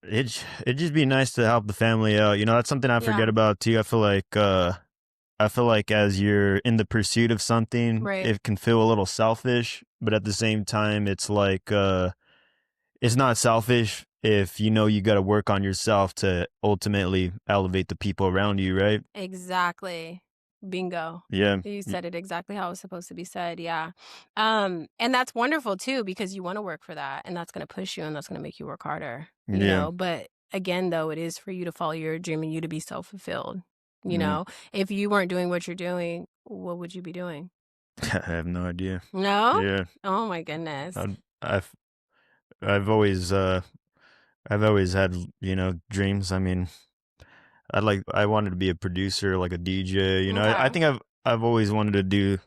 Speaker 1: it'd just be nice to help the family out. You know, that's something I
Speaker 2: Yeah.
Speaker 1: forget about too. I feel like as you're in the pursuit of something,
Speaker 2: Right.
Speaker 1: it can feel a little selfish, but at the same time it's like it's not selfish if you know you got to work on yourself to ultimately elevate the people around you, right?
Speaker 2: Exactly. Bingo.
Speaker 1: Yeah.
Speaker 2: You said it exactly how it was supposed to be said. Yeah. And that's wonderful too, because you want to work for that and that's going to push you and that's going to make you work harder, you
Speaker 1: Yeah.
Speaker 2: know, but again, though, it is for you to follow your dream and you to be self-fulfilled. You
Speaker 1: Mm.
Speaker 2: know, if you weren't doing what you're doing, what would you be doing?
Speaker 1: I have no idea.
Speaker 2: No?
Speaker 1: Yeah.
Speaker 2: Oh my goodness.
Speaker 1: I'd, I've I've always had, you know, dreams. I mean, I wanted to be a producer, like a DJ, you know. I
Speaker 2: Okay.
Speaker 1: think I've always wanted to do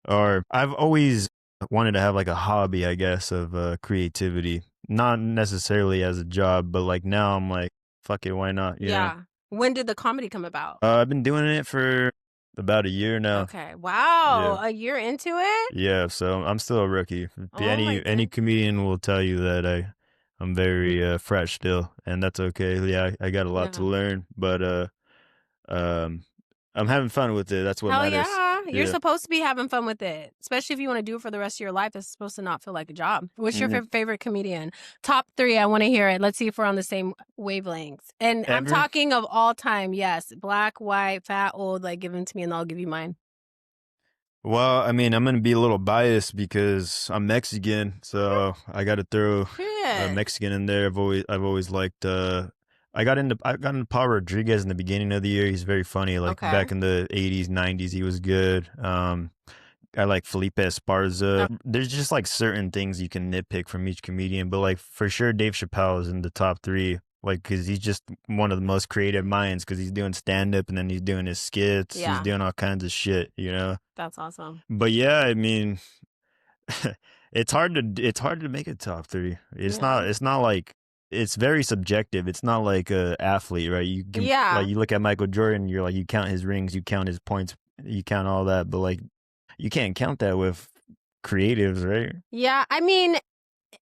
Speaker 1: or I've always wanted to have like a hobby, I guess, of creativity. Not necessarily as a job, but like now I'm like, fuck it, why not, you know?
Speaker 2: Yeah. When did the comedy come about?
Speaker 1: I've been doing it for about a year now.
Speaker 2: Okay.
Speaker 1: Yeah.
Speaker 2: Wow. A year into it?
Speaker 1: Yeah, so I'm still a rookie.
Speaker 2: Oh my
Speaker 1: Any
Speaker 2: goodness.
Speaker 1: comedian will tell you that I'm very fresh still, and that's okay. Yeah, I got a lot to
Speaker 2: Yeah.
Speaker 1: learn, but um I'm having fun with it. That's what
Speaker 2: Hell
Speaker 1: matters.
Speaker 2: yeah. You're
Speaker 1: Yeah.
Speaker 2: supposed to be having fun with it, especially if you want to do it for the rest of your life. It's supposed to not feel like a job. What's your
Speaker 1: Yeah.
Speaker 2: favorite comedian? Top three. I want to hear it. Let's see if we're on the same wavelengths. And I'm
Speaker 1: Ever?
Speaker 2: talking of all time. Yes. Black, white, fat, old. Like, give them to me and I'll give you mine.
Speaker 1: Well, I mean, I'm gonna be a little biased because I'm Mexican, so I got to throw a
Speaker 2: Shit.
Speaker 1: Mexican in there. I've always liked. I got into Paul Rodriguez in the beginning of the year. He's very funny. Like
Speaker 2: Okay.
Speaker 1: back in the '80s, '90s, he was good. I like Felipe Esparza. There's just like certain things you can nitpick from each comedian, but like for sure, Dave Chappelle is in the top three. Like, cause he's just one of the most creative minds. Cause he's doing stand up and then he's doing his skits. He's
Speaker 2: Yeah.
Speaker 1: doing all kinds of shit, you know.
Speaker 2: That's awesome.
Speaker 1: But yeah, I mean, it's hard to make a top three.
Speaker 2: Yeah.
Speaker 1: It's not like it's very subjective. It's not like a athlete, right? You can
Speaker 2: Yeah.
Speaker 1: like you look at Michael Jordan, you're like you count his rings, you count his points, you count all that, but like you can't count that with creatives, right?
Speaker 2: Yeah. I mean,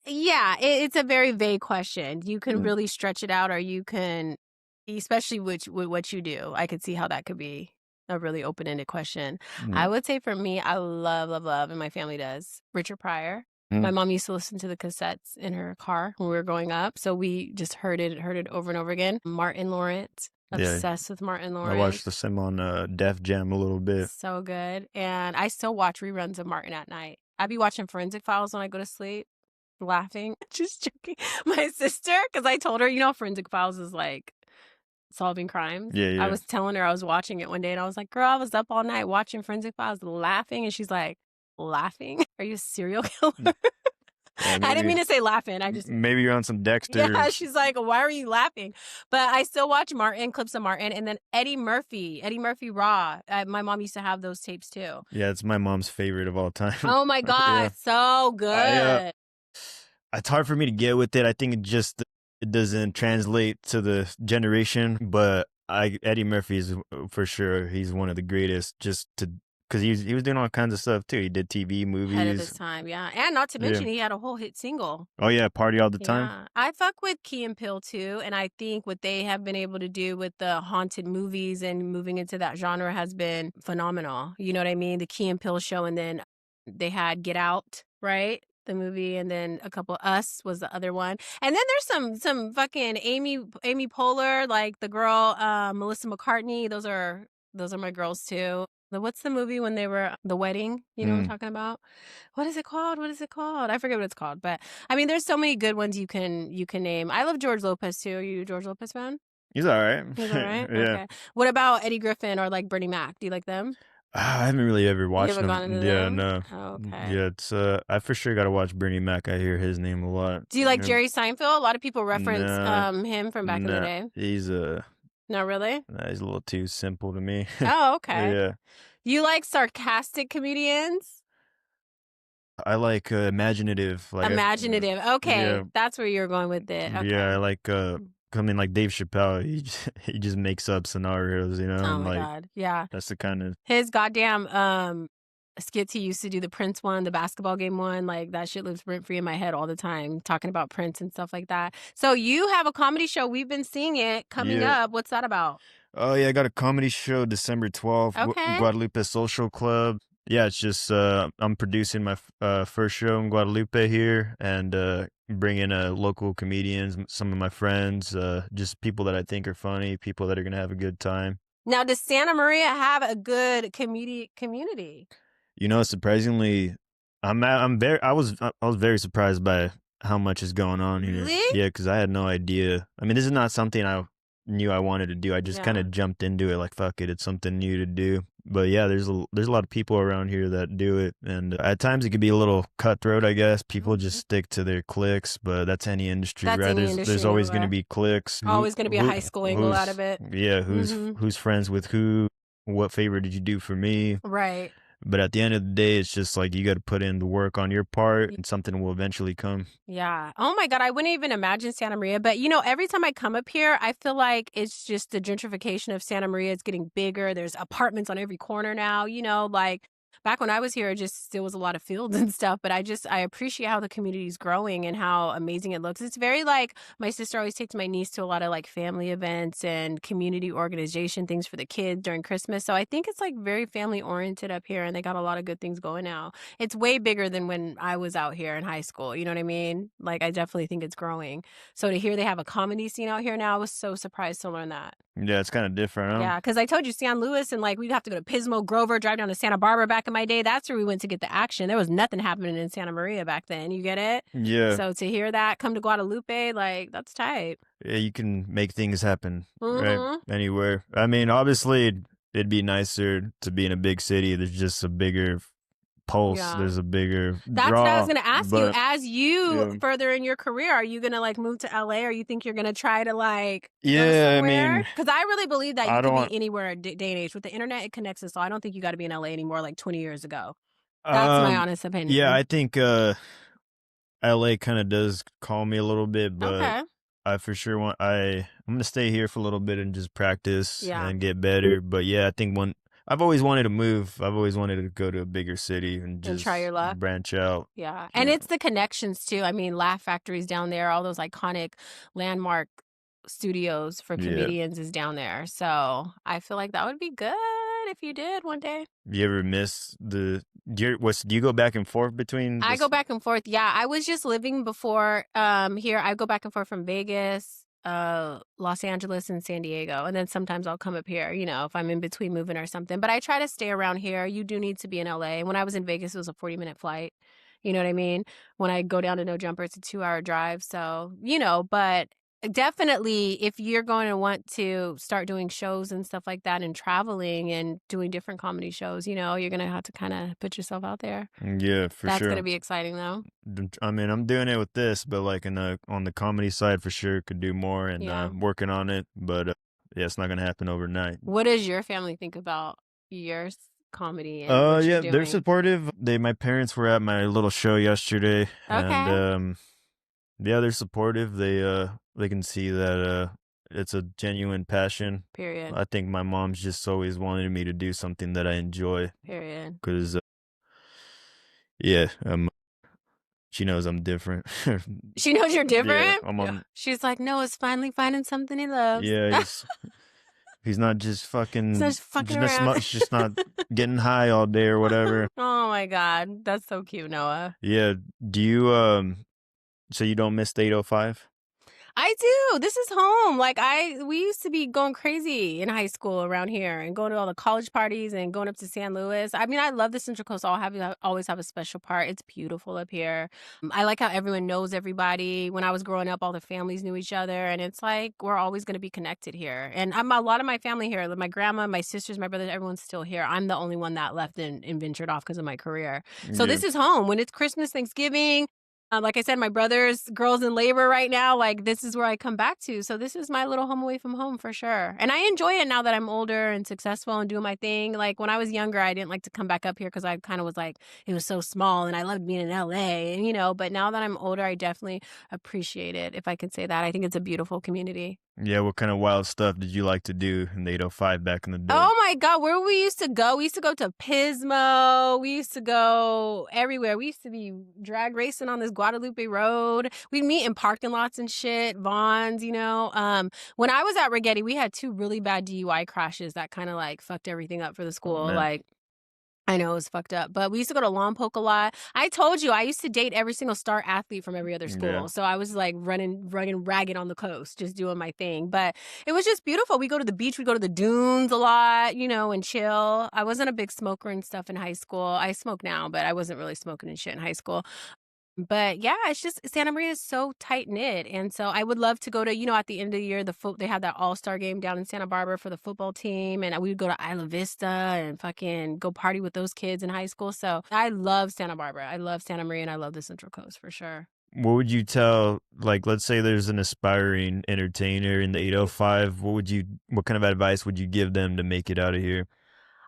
Speaker 2: yeah, it's a very vague question. You can
Speaker 1: Mm.
Speaker 2: really stretch it out, or you can, especially with what you do. I could see how that could be a really open-ended question.
Speaker 1: Mm.
Speaker 2: I would say for me, I love, love, love, and my family does, Richard Pryor.
Speaker 1: Mm.
Speaker 2: My mom used to listen to the cassettes in her car when we were growing up, so we just heard it over and over again. Martin Lawrence,
Speaker 1: Yeah,
Speaker 2: obsessed with Martin
Speaker 1: I watched
Speaker 2: Lawrence.
Speaker 1: him on Def Jam a little bit.
Speaker 2: So good. And I still watch reruns of Martin at night. I'd be watching Forensic Files when I go to sleep, laughing. Just joking. My sister, because I told her, you know, Forensic Files is like solving crimes.
Speaker 1: Yeah,
Speaker 2: I
Speaker 1: yeah.
Speaker 2: was telling her I was watching it one day and I was like, girl, I was up all night watching Forensic Files laughing. And she's like, laughing? Are you a serial killer?
Speaker 1: Yeah,
Speaker 2: I didn't mean to say laughing. I just
Speaker 1: maybe you're on some Dexter.
Speaker 2: yeah, she's like, why are you laughing? But I still watch Martin, clips of Martin, and then Eddie Murphy Raw. My mom used to have those tapes too.
Speaker 1: Yeah, it's my mom's favorite of all time.
Speaker 2: Oh my God,
Speaker 1: Yeah.
Speaker 2: so good.
Speaker 1: It's hard for me to get with it. I think it just it doesn't translate to the generation, but I Eddie Murphy is for sure. He's one of the greatest. Just to because he was doing all kinds of stuff too. He did TV,
Speaker 2: Ahead of his
Speaker 1: movies.
Speaker 2: time, yeah, and not to
Speaker 1: Yeah.
Speaker 2: mention he had a whole hit single.
Speaker 1: Oh yeah, Party All the Time.
Speaker 2: Yeah, I fuck with Key and Peele too, and I think what they have been able to do with the haunted movies and moving into that genre has been phenomenal. You know what I mean? The Key and Peele show, and then they had Get Out, right? The movie, and then a couple Us was the other one. And then there's some fucking Amy Poehler, like the girl Melissa McCartney. Those are my girls too. What's the movie when they were the wedding? You know what I'm
Speaker 1: Mm.
Speaker 2: talking about? What is it called? What is it called? I forget what it's called, but I mean, there's so many good ones you can name. I love George Lopez too. Are you a George Lopez fan?
Speaker 1: He's all right.
Speaker 2: He's all right.
Speaker 1: Yeah.
Speaker 2: Okay. What about Eddie Griffin or like Bernie Mac? Do you like them?
Speaker 1: I haven't really ever
Speaker 2: You
Speaker 1: watched
Speaker 2: haven't gone
Speaker 1: him.
Speaker 2: into
Speaker 1: Yeah,
Speaker 2: them?
Speaker 1: no.
Speaker 2: Oh, okay.
Speaker 1: Yeah, it's I for sure got to watch Bernie Mac. I hear his name a lot.
Speaker 2: Do you like
Speaker 1: Yeah.
Speaker 2: Jerry Seinfeld? A lot of people reference
Speaker 1: Nah,
Speaker 2: him from back in the
Speaker 1: nah.
Speaker 2: day.
Speaker 1: He's
Speaker 2: No, really?
Speaker 1: nah, he's a little too simple to me.
Speaker 2: Oh, okay.
Speaker 1: Yeah.
Speaker 2: You like sarcastic comedians?
Speaker 1: I like imaginative,
Speaker 2: Imaginative. Okay,
Speaker 1: yeah,
Speaker 2: that's where you're going with it.
Speaker 1: yeah.
Speaker 2: Okay.
Speaker 1: I like I mean, like Dave Chappelle. He just makes up scenarios,
Speaker 2: Oh
Speaker 1: and
Speaker 2: my
Speaker 1: like
Speaker 2: God. Yeah.
Speaker 1: that's the kind of
Speaker 2: His goddamn skits he used to do, the Prince one, the basketball game one, like that shit lives rent free in my head all the time, talking about Prince and stuff like that. So you have a comedy show. We've been seeing it coming
Speaker 1: yeah.
Speaker 2: up. What's that about?
Speaker 1: Oh yeah, I got a comedy show December 12th,
Speaker 2: Okay.
Speaker 1: Guadalupe Social Club. Yeah, it's just I'm producing my first show in Guadalupe here, and bringing local comedians, some of my friends, just people that I think are funny, people that are gonna have a good time.
Speaker 2: Now, does Santa Maria have a good community?
Speaker 1: Surprisingly, I was very surprised by how much is going on here.
Speaker 2: Really?
Speaker 1: Yeah, because I had no idea. I mean, this is not something I knew I wanted to do. I just kind
Speaker 2: Yeah.
Speaker 1: of jumped into it like, fuck it, it's something new to do. But yeah, there's a lot of people around here that do it, and at times it could be a little cutthroat. I guess people just stick to their cliques, but that's any industry,
Speaker 2: That's
Speaker 1: right?
Speaker 2: any
Speaker 1: There's
Speaker 2: industry
Speaker 1: always going to
Speaker 2: anywhere.
Speaker 1: be cliques.
Speaker 2: Always going to be a high school angle out of it.
Speaker 1: Yeah,
Speaker 2: Mm-hmm.
Speaker 1: who's friends with who? What favor did you do for me?
Speaker 2: Right.
Speaker 1: But at the end of the day, it's just like you got to put in the work on your part, and something will eventually come.
Speaker 2: Yeah. Oh my God. I wouldn't even imagine Santa Maria. But, every time I come up here, I feel like it's just the gentrification of Santa Maria is getting bigger. There's apartments on every corner now, like back when I was here, it just still was a lot of fields and stuff. But I appreciate how the community is growing and how amazing it looks. It's very like my sister always takes my niece to a lot of like family events and community organization things for the kids during Christmas. So I think it's like very family oriented up here and they got a lot of good things going now. It's way bigger than when I was out here in high school. You know what I mean? Like, I definitely think it's growing. So to hear they have a comedy scene out here now, I was so surprised to learn that.
Speaker 1: Yeah, it's kind of different, huh?
Speaker 2: Yeah, because I told you San Luis and like we'd have to go to Pismo, Grover, drive down to Santa Barbara back in my day. That's where we went to get the action. There was nothing happening in Santa Maria back then. You get it?
Speaker 1: Yeah,
Speaker 2: So to hear that come to Guadalupe, like that's tight.
Speaker 1: yeah, you can make things happen, right?
Speaker 2: Mm-hmm.
Speaker 1: Anywhere. I mean, obviously, it'd be nicer to be in a big city. There's just a bigger pulse.
Speaker 2: Yeah.
Speaker 1: There's a bigger
Speaker 2: That's what I was
Speaker 1: draw.
Speaker 2: going to ask you.
Speaker 1: But
Speaker 2: As you
Speaker 1: yeah,
Speaker 2: further in your career, are you going to like move to LA or you think you're going to try to like go
Speaker 1: yeah. I
Speaker 2: somewhere?
Speaker 1: mean,
Speaker 2: Because I really believe that you
Speaker 1: I
Speaker 2: could
Speaker 1: don't.
Speaker 2: be anywhere day and age. With the internet, it connects us. So I don't think you got to be in LA anymore like 20 years ago. That's my
Speaker 1: Um,
Speaker 2: honest
Speaker 1: yeah,
Speaker 2: opinion.
Speaker 1: I think LA kind of does call me a little bit, but
Speaker 2: Okay.
Speaker 1: I for sure I'm gonna stay here for a little bit and just practice
Speaker 2: Yeah.
Speaker 1: and get better. But yeah, I think I've always wanted to move. I've always wanted to go to a bigger city and
Speaker 2: And try
Speaker 1: just
Speaker 2: your luck.
Speaker 1: branch out.
Speaker 2: Yeah. And
Speaker 1: Yeah.
Speaker 2: it's the connections too. I mean, Laugh Factory's down there, all those iconic landmark studios for
Speaker 1: Yeah.
Speaker 2: comedians is down there. So I feel like that would be good if you did one day.
Speaker 1: You ever miss do you go back and forth between
Speaker 2: I go
Speaker 1: this?
Speaker 2: back and forth. Yeah, I was just living before here. I go back and forth from Vegas, Los Angeles and San Diego. And then sometimes I'll come up here, if I'm in between moving or something. But I try to stay around here. You do need to be in LA. When I was in Vegas, it was a 40-minute flight. You know what I mean? When I go down to NoJumper, it's a 2-hour drive. So, but definitely if you're going to want to start doing shows and stuff like that and traveling and doing different comedy shows, you're going to have to kind of put yourself out there.
Speaker 1: Yeah, for
Speaker 2: That's going
Speaker 1: sure.
Speaker 2: to be exciting though.
Speaker 1: I mean, I'm doing it with this, but like on the comedy side for sure could do more, and
Speaker 2: Yeah.
Speaker 1: working on it, but yeah, it's not gonna happen overnight.
Speaker 2: What does your family think about your comedy and what you're
Speaker 1: Yeah, they're
Speaker 2: doing?
Speaker 1: supportive. My parents were at my little show yesterday, and
Speaker 2: Okay.
Speaker 1: yeah, they're supportive. they can see that it's a genuine passion.
Speaker 2: Period.
Speaker 1: I think my mom's just always wanted me to do something that I enjoy
Speaker 2: Period.
Speaker 1: because yeah, she knows I'm different.
Speaker 2: She knows you're
Speaker 1: Yeah,
Speaker 2: different?
Speaker 1: I'm
Speaker 2: Yeah.
Speaker 1: on.
Speaker 2: She's like, "Noah's finally finding something he loves."
Speaker 1: Yeah, he's not just
Speaker 2: He's not
Speaker 1: fucking
Speaker 2: just fucking around.
Speaker 1: just not getting high all day or whatever.
Speaker 2: Oh my god, that's so cute, Noah.
Speaker 1: Yeah, do you so you don't miss the 805?
Speaker 2: I do. This is home. Like we used to be going crazy in high school around here and going to all the college parties and going up to San Luis. I mean, I love the Central Coast. Always have a special part. It's beautiful up here. I like how everyone knows everybody. When I was growing up, all the families knew each other, and it's like we're always going to be connected here. And I'm a lot of my family here. Like my grandma, my sisters, my brothers, everyone's still here. I'm the only one that left and ventured off because of my career. So
Speaker 1: Yeah.
Speaker 2: this is home. When it's Christmas, Thanksgiving, like I said, my brother's girls in labor right now. Like this is where I come back to. So this is my little home away from home for sure. And I enjoy it now that I'm older and successful and doing my thing. Like when I was younger, I didn't like to come back up here because I kind of was like, it was so small and I loved being in LA. And, but now that I'm older, I definitely appreciate it, if I can say that. I think it's a beautiful community.
Speaker 1: Yeah, what kind of wild stuff did you like to do in the 805 back in the day?
Speaker 2: Oh my God, where we used to go? We used to go to Pismo. We used to go everywhere. We used to be drag racing on this Guadalupe Road. We'd meet in parking lots and shit, Vons. When I was at Rigetti, we had 2 really bad DUI crashes that kind of like fucked everything up for the
Speaker 1: Oh
Speaker 2: school.
Speaker 1: man.
Speaker 2: Like, I know it was fucked up, but we used to go to Lompoc a lot. I told you I used to date every single star athlete from every other
Speaker 1: Yeah.
Speaker 2: school. So I was like running ragged on the coast, just doing my thing. But it was just beautiful. We go to the beach, we go to the dunes a lot, and chill. I wasn't a big smoker and stuff in high school. I smoke now, but I wasn't really smoking and shit in high school. But yeah, it's just Santa Maria is so tight knit, and so I would love to go to at the end of the year they had that All-Star game down in Santa Barbara for the football team, and we would go to Isla Vista and fucking go party with those kids in high school. So I love Santa Barbara, I love Santa Maria, and I love the Central Coast for sure.
Speaker 1: What would you tell, like, let's say there's an aspiring entertainer in the 805, what kind of advice would you give them to make it out of here?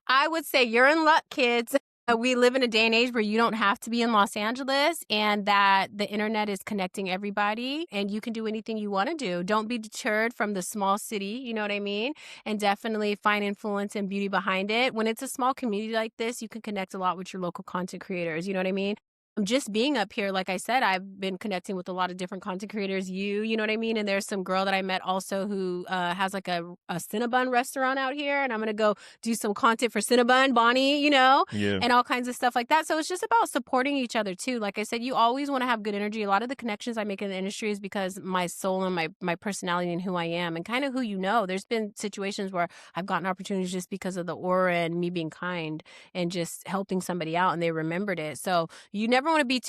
Speaker 2: I would say you're in luck, kids. We live in a day and age where you don't have to be in Los Angeles and that the internet is connecting everybody and you can do anything you want to do. Don't be deterred from the small city, you know what I mean? And definitely find influence and beauty behind it. When it's a small community like this, you can connect a lot with your local content creators, you know what I mean? Just being up here, like I said, I've been connecting with a lot of different content creators. You know what I mean? And there's some girl that I met also who has like a Cinnabon restaurant out here, and I'm gonna go do some content for Cinnabon, Bonnie,
Speaker 1: Yeah.
Speaker 2: and all kinds of stuff like that. So it's just about supporting each other too. Like I said, you always want to have good energy. A lot of the connections I make in the industry is because my soul and my personality and who I am and kind of who you know. There's been situations where I've gotten opportunities just because of the aura and me being kind and just helping somebody out, and they remembered it. So you never want to be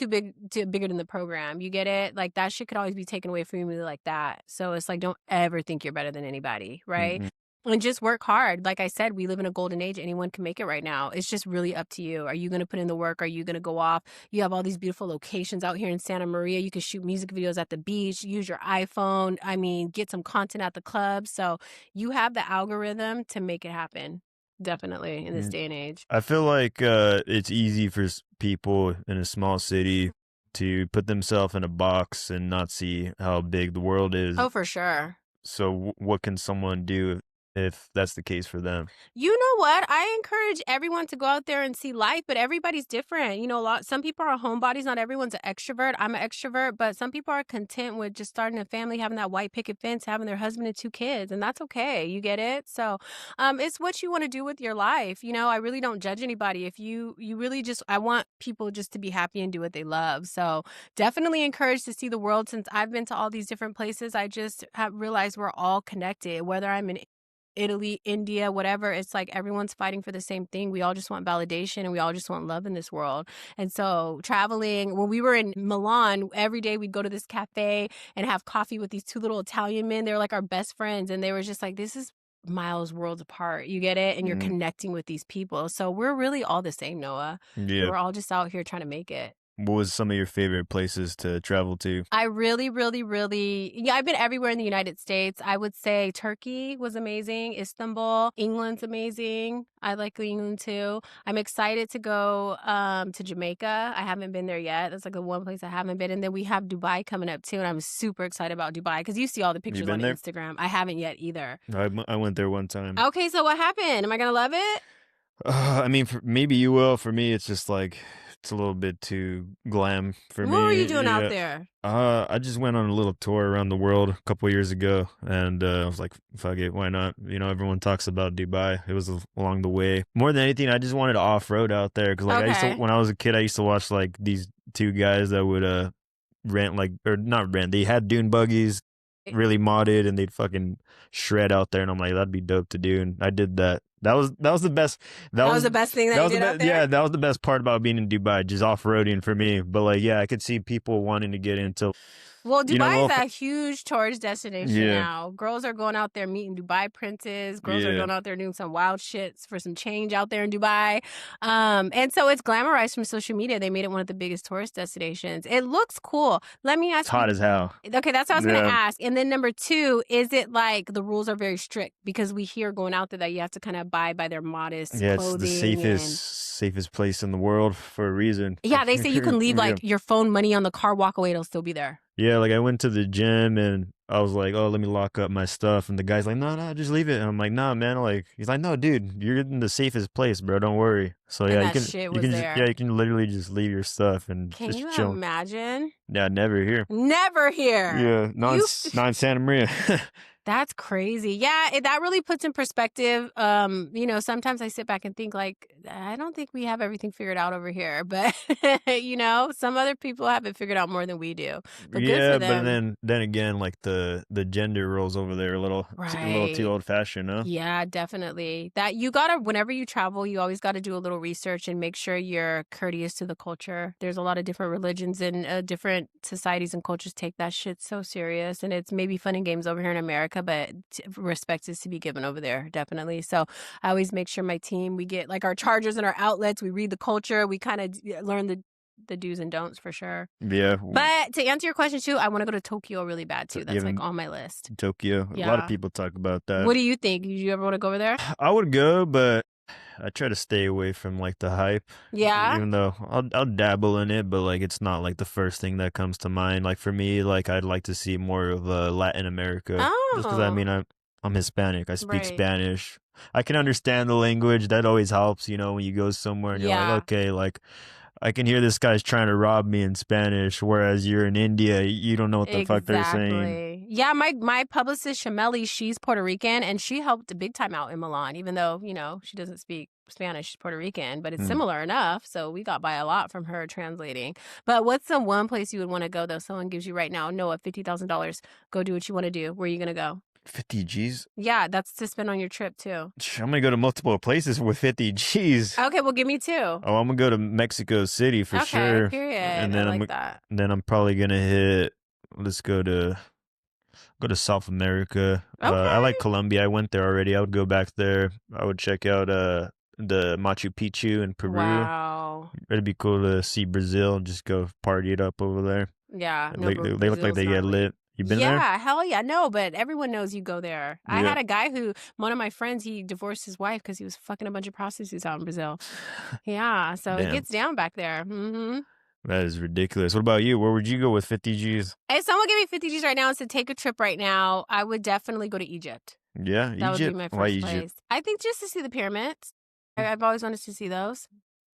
Speaker 2: bigger than the program. You get it? Like that shit could always be taken away from you like that. So it's like, don't ever think you're better than anybody, right?
Speaker 1: Mm-mm.
Speaker 2: And just work hard. Like I said, we live in a golden age. Anyone can make it right now. It's just really up to you. Are you going to put in the work? Are you going to go off? You have all these beautiful locations out here in Santa Maria. You can shoot music videos at the beach, use your iPhone. I mean, get some content at the club. So you have the algorithm to make it happen. Definitely in this
Speaker 1: Mm.
Speaker 2: day and age.
Speaker 1: I feel like it's easy for people in a small city to put themselves in a box and not see how big the world is.
Speaker 2: Oh, for sure.
Speaker 1: So, what can someone do if that's the case for them?
Speaker 2: You know what? I encourage everyone to go out there and see life, but everybody's different. Some people are homebodies. Not everyone's an extrovert. I'm an extrovert, but some people are content with just starting a family, having that white picket fence, having their husband and 2 kids, and that's okay. You get it? So, it's what you want to do with your life. I really don't judge anybody. If you really I want people just to be happy and do what they love. So, definitely encouraged to see the world. Since I've been to all these different places, I just have realized we're all connected, whether I'm in Italy, India, whatever. It's like everyone's fighting for the same thing. We all just want validation and we all just want love in this world. And so traveling, when we were in Milan, every day we'd go to this cafe and have coffee with these 2 little Italian men. They were like our best friends. And they were just like, this is miles, worlds apart. You get it? And you're
Speaker 1: Mm,
Speaker 2: connecting with these people. So we're really all the same, Noah.
Speaker 1: yeah.
Speaker 2: We're all just out here trying to make it.
Speaker 1: What was some of your favorite places to travel to?
Speaker 2: I really, really, really, yeah, I've been everywhere in the United States. I would say Turkey was amazing, Istanbul, England's amazing. I like England too. I'm excited to go to Jamaica. I haven't been there yet. That's like the one place I haven't been. And then we have Dubai coming up too, and I'm super excited about Dubai because you see all the
Speaker 1: You
Speaker 2: pictures on
Speaker 1: been there?
Speaker 2: Instagram. I haven't yet either.
Speaker 1: I went there one time.
Speaker 2: Okay, so what happened? Am I gonna love it?
Speaker 1: I mean, maybe you will. For me, it's just like it's a little bit too glam for
Speaker 2: What were you doing
Speaker 1: me.
Speaker 2: out
Speaker 1: Yeah.
Speaker 2: there?
Speaker 1: I just went on a little tour around the world a couple years ago, and I was like, "Fuck it, why not?" You know, everyone talks about Dubai. It was along the way. More than anything, I just wanted to off road out there because, like,
Speaker 2: Okay.
Speaker 1: when I was a kid, I used to watch like these two guys that would rent like or not rent. They had dune buggies, really modded, and they'd fucking shred out there. And I'm like, that'd be dope to do, and I did that. That was the best. That
Speaker 2: That was
Speaker 1: was
Speaker 2: the best thing that
Speaker 1: that
Speaker 2: you
Speaker 1: was the
Speaker 2: did out
Speaker 1: best.
Speaker 2: there?
Speaker 1: Yeah, that was the best part about being in Dubai, just off roading for me. But like, yeah, I could see people wanting to get into,
Speaker 2: Well,
Speaker 1: you know,
Speaker 2: Dubai is
Speaker 1: little.
Speaker 2: a huge tourist destination
Speaker 1: Yeah,
Speaker 2: now. Girls are going out there meeting Dubai princes. Girls are
Speaker 1: yeah.
Speaker 2: going out there doing some wild shits for some change out there in Dubai. And so it's glamorized from social media. They made it one of the biggest tourist destinations. It looks cool. Let me
Speaker 1: It's
Speaker 2: ask you.
Speaker 1: hot as hell.
Speaker 2: Okay, that's what I was going to
Speaker 1: Yeah,
Speaker 2: ask. And then number two, is it like the rules are very strict? Because we hear going out there that you have to kind of abide by their modest
Speaker 1: yeah. It's the
Speaker 2: clothing and
Speaker 1: safest place in the world for a reason.
Speaker 2: yeah, they say you can leave
Speaker 1: Yeah.
Speaker 2: like your phone, money on the car, walk away, it'll still be there.
Speaker 1: Yeah, like I went to the gym and I was like, "Oh, let me lock up my stuff." And the guy's like, "No, no, just leave it." And I'm like, "Nah, man." Like he's like, "No, dude, you're in the safest place, bro. Don't worry." So
Speaker 2: And
Speaker 1: yeah,
Speaker 2: that shit
Speaker 1: you
Speaker 2: was
Speaker 1: can just yeah,
Speaker 2: there.
Speaker 1: you can literally just leave your stuff and
Speaker 2: Can
Speaker 1: just
Speaker 2: you
Speaker 1: chill.
Speaker 2: imagine?
Speaker 1: Yeah, never here.
Speaker 2: Never here.
Speaker 1: Yeah, not in Santa Maria.
Speaker 2: That's crazy. Yeah, that really puts in perspective. Sometimes I sit back and think like, I don't think we have everything figured out over here, but some other people have it figured out more than we do. But good for
Speaker 1: Yeah, but
Speaker 2: them.
Speaker 1: then again, like the gender roles over there are a little too
Speaker 2: Right.
Speaker 1: old fashioned, huh?
Speaker 2: Yeah, definitely. That you gotta, whenever you travel, you always gotta do a little research and make sure you're courteous to the culture. There's a lot of different religions and different societies and cultures take that shit so serious. And it's maybe fun and games over here in America, but respect is to be given over there, definitely. So I always make sure my team, we get like our chargers and our outlets, we read the culture, we kind of learn the do's and don'ts for sure.
Speaker 1: Yeah,
Speaker 2: But to answer your question too, I want to go to Tokyo really bad too.
Speaker 1: you
Speaker 2: That's like
Speaker 1: haven't
Speaker 2: on my list.
Speaker 1: Tokyo. A lot of
Speaker 2: Yeah.
Speaker 1: people talk about that.
Speaker 2: What do you think? Do you ever want to go over there?
Speaker 1: I would go, but I try to stay away from like the hype.
Speaker 2: Yeah.
Speaker 1: Even though I'll dabble in it, but like it's not like the first thing that comes to mind. Like for me, like I'd like to see more of Latin America, just because I mean
Speaker 2: Oh,
Speaker 1: I'm Hispanic. I speak
Speaker 2: right.
Speaker 1: Spanish. I can understand the language. That always helps, you know, when you go somewhere and you're like,
Speaker 2: Yeah,
Speaker 1: okay, like I can hear this guy's trying to rob me in Spanish, whereas you're in India, you don't know what the fuck they're saying.
Speaker 2: exactly. Yeah, my publicist Shameli, she's Puerto Rican and she helped big time out in Milan, even though, she doesn't speak Spanish, she's Puerto Rican, but it's
Speaker 1: Hmm.
Speaker 2: similar enough. So we got by a lot from her translating. But what's the one place you would want to go though? Someone gives you right now, Noah, $50,000. Go do what you want to do. Where are you gonna go?
Speaker 1: 50 G's?
Speaker 2: Yeah, that's to spend on your trip too.
Speaker 1: I'm gonna go to multiple places with 50 G's.
Speaker 2: Okay, well give me two.
Speaker 1: Oh, I'm gonna go to Mexico City for
Speaker 2: Okay,
Speaker 1: sure,
Speaker 2: period.
Speaker 1: and
Speaker 2: I
Speaker 1: then
Speaker 2: like that.
Speaker 1: I'm probably gonna hit. Let's go to South America. I
Speaker 2: Okay.
Speaker 1: like Colombia. I went there already. I would go back there. I would check out the Machu Picchu in Peru.
Speaker 2: Wow.
Speaker 1: It'd be cool to see Brazil. Just go party it up over there.
Speaker 2: Yeah, no,
Speaker 1: Like they look like
Speaker 2: Brazil's
Speaker 1: they get
Speaker 2: gnarly.
Speaker 1: lit. You been there?
Speaker 2: Yeah, hell yeah. No, but everyone knows you go there. I
Speaker 1: Yeah.
Speaker 2: had a guy one of my friends, he divorced his wife because he was fucking a bunch of prostitutes out in Brazil. Yeah, so it
Speaker 1: Damn,
Speaker 2: gets down back there.
Speaker 1: that is ridiculous. What about you? Where would you go with 50 G's?
Speaker 2: If someone gave me 50 G's right now and said take a trip right now, I would definitely go to Egypt.
Speaker 1: Yeah,
Speaker 2: That would be
Speaker 1: Egypt.
Speaker 2: my
Speaker 1: Why
Speaker 2: first
Speaker 1: Egypt?
Speaker 2: place. I think just to see the pyramids. I've always wanted to see those.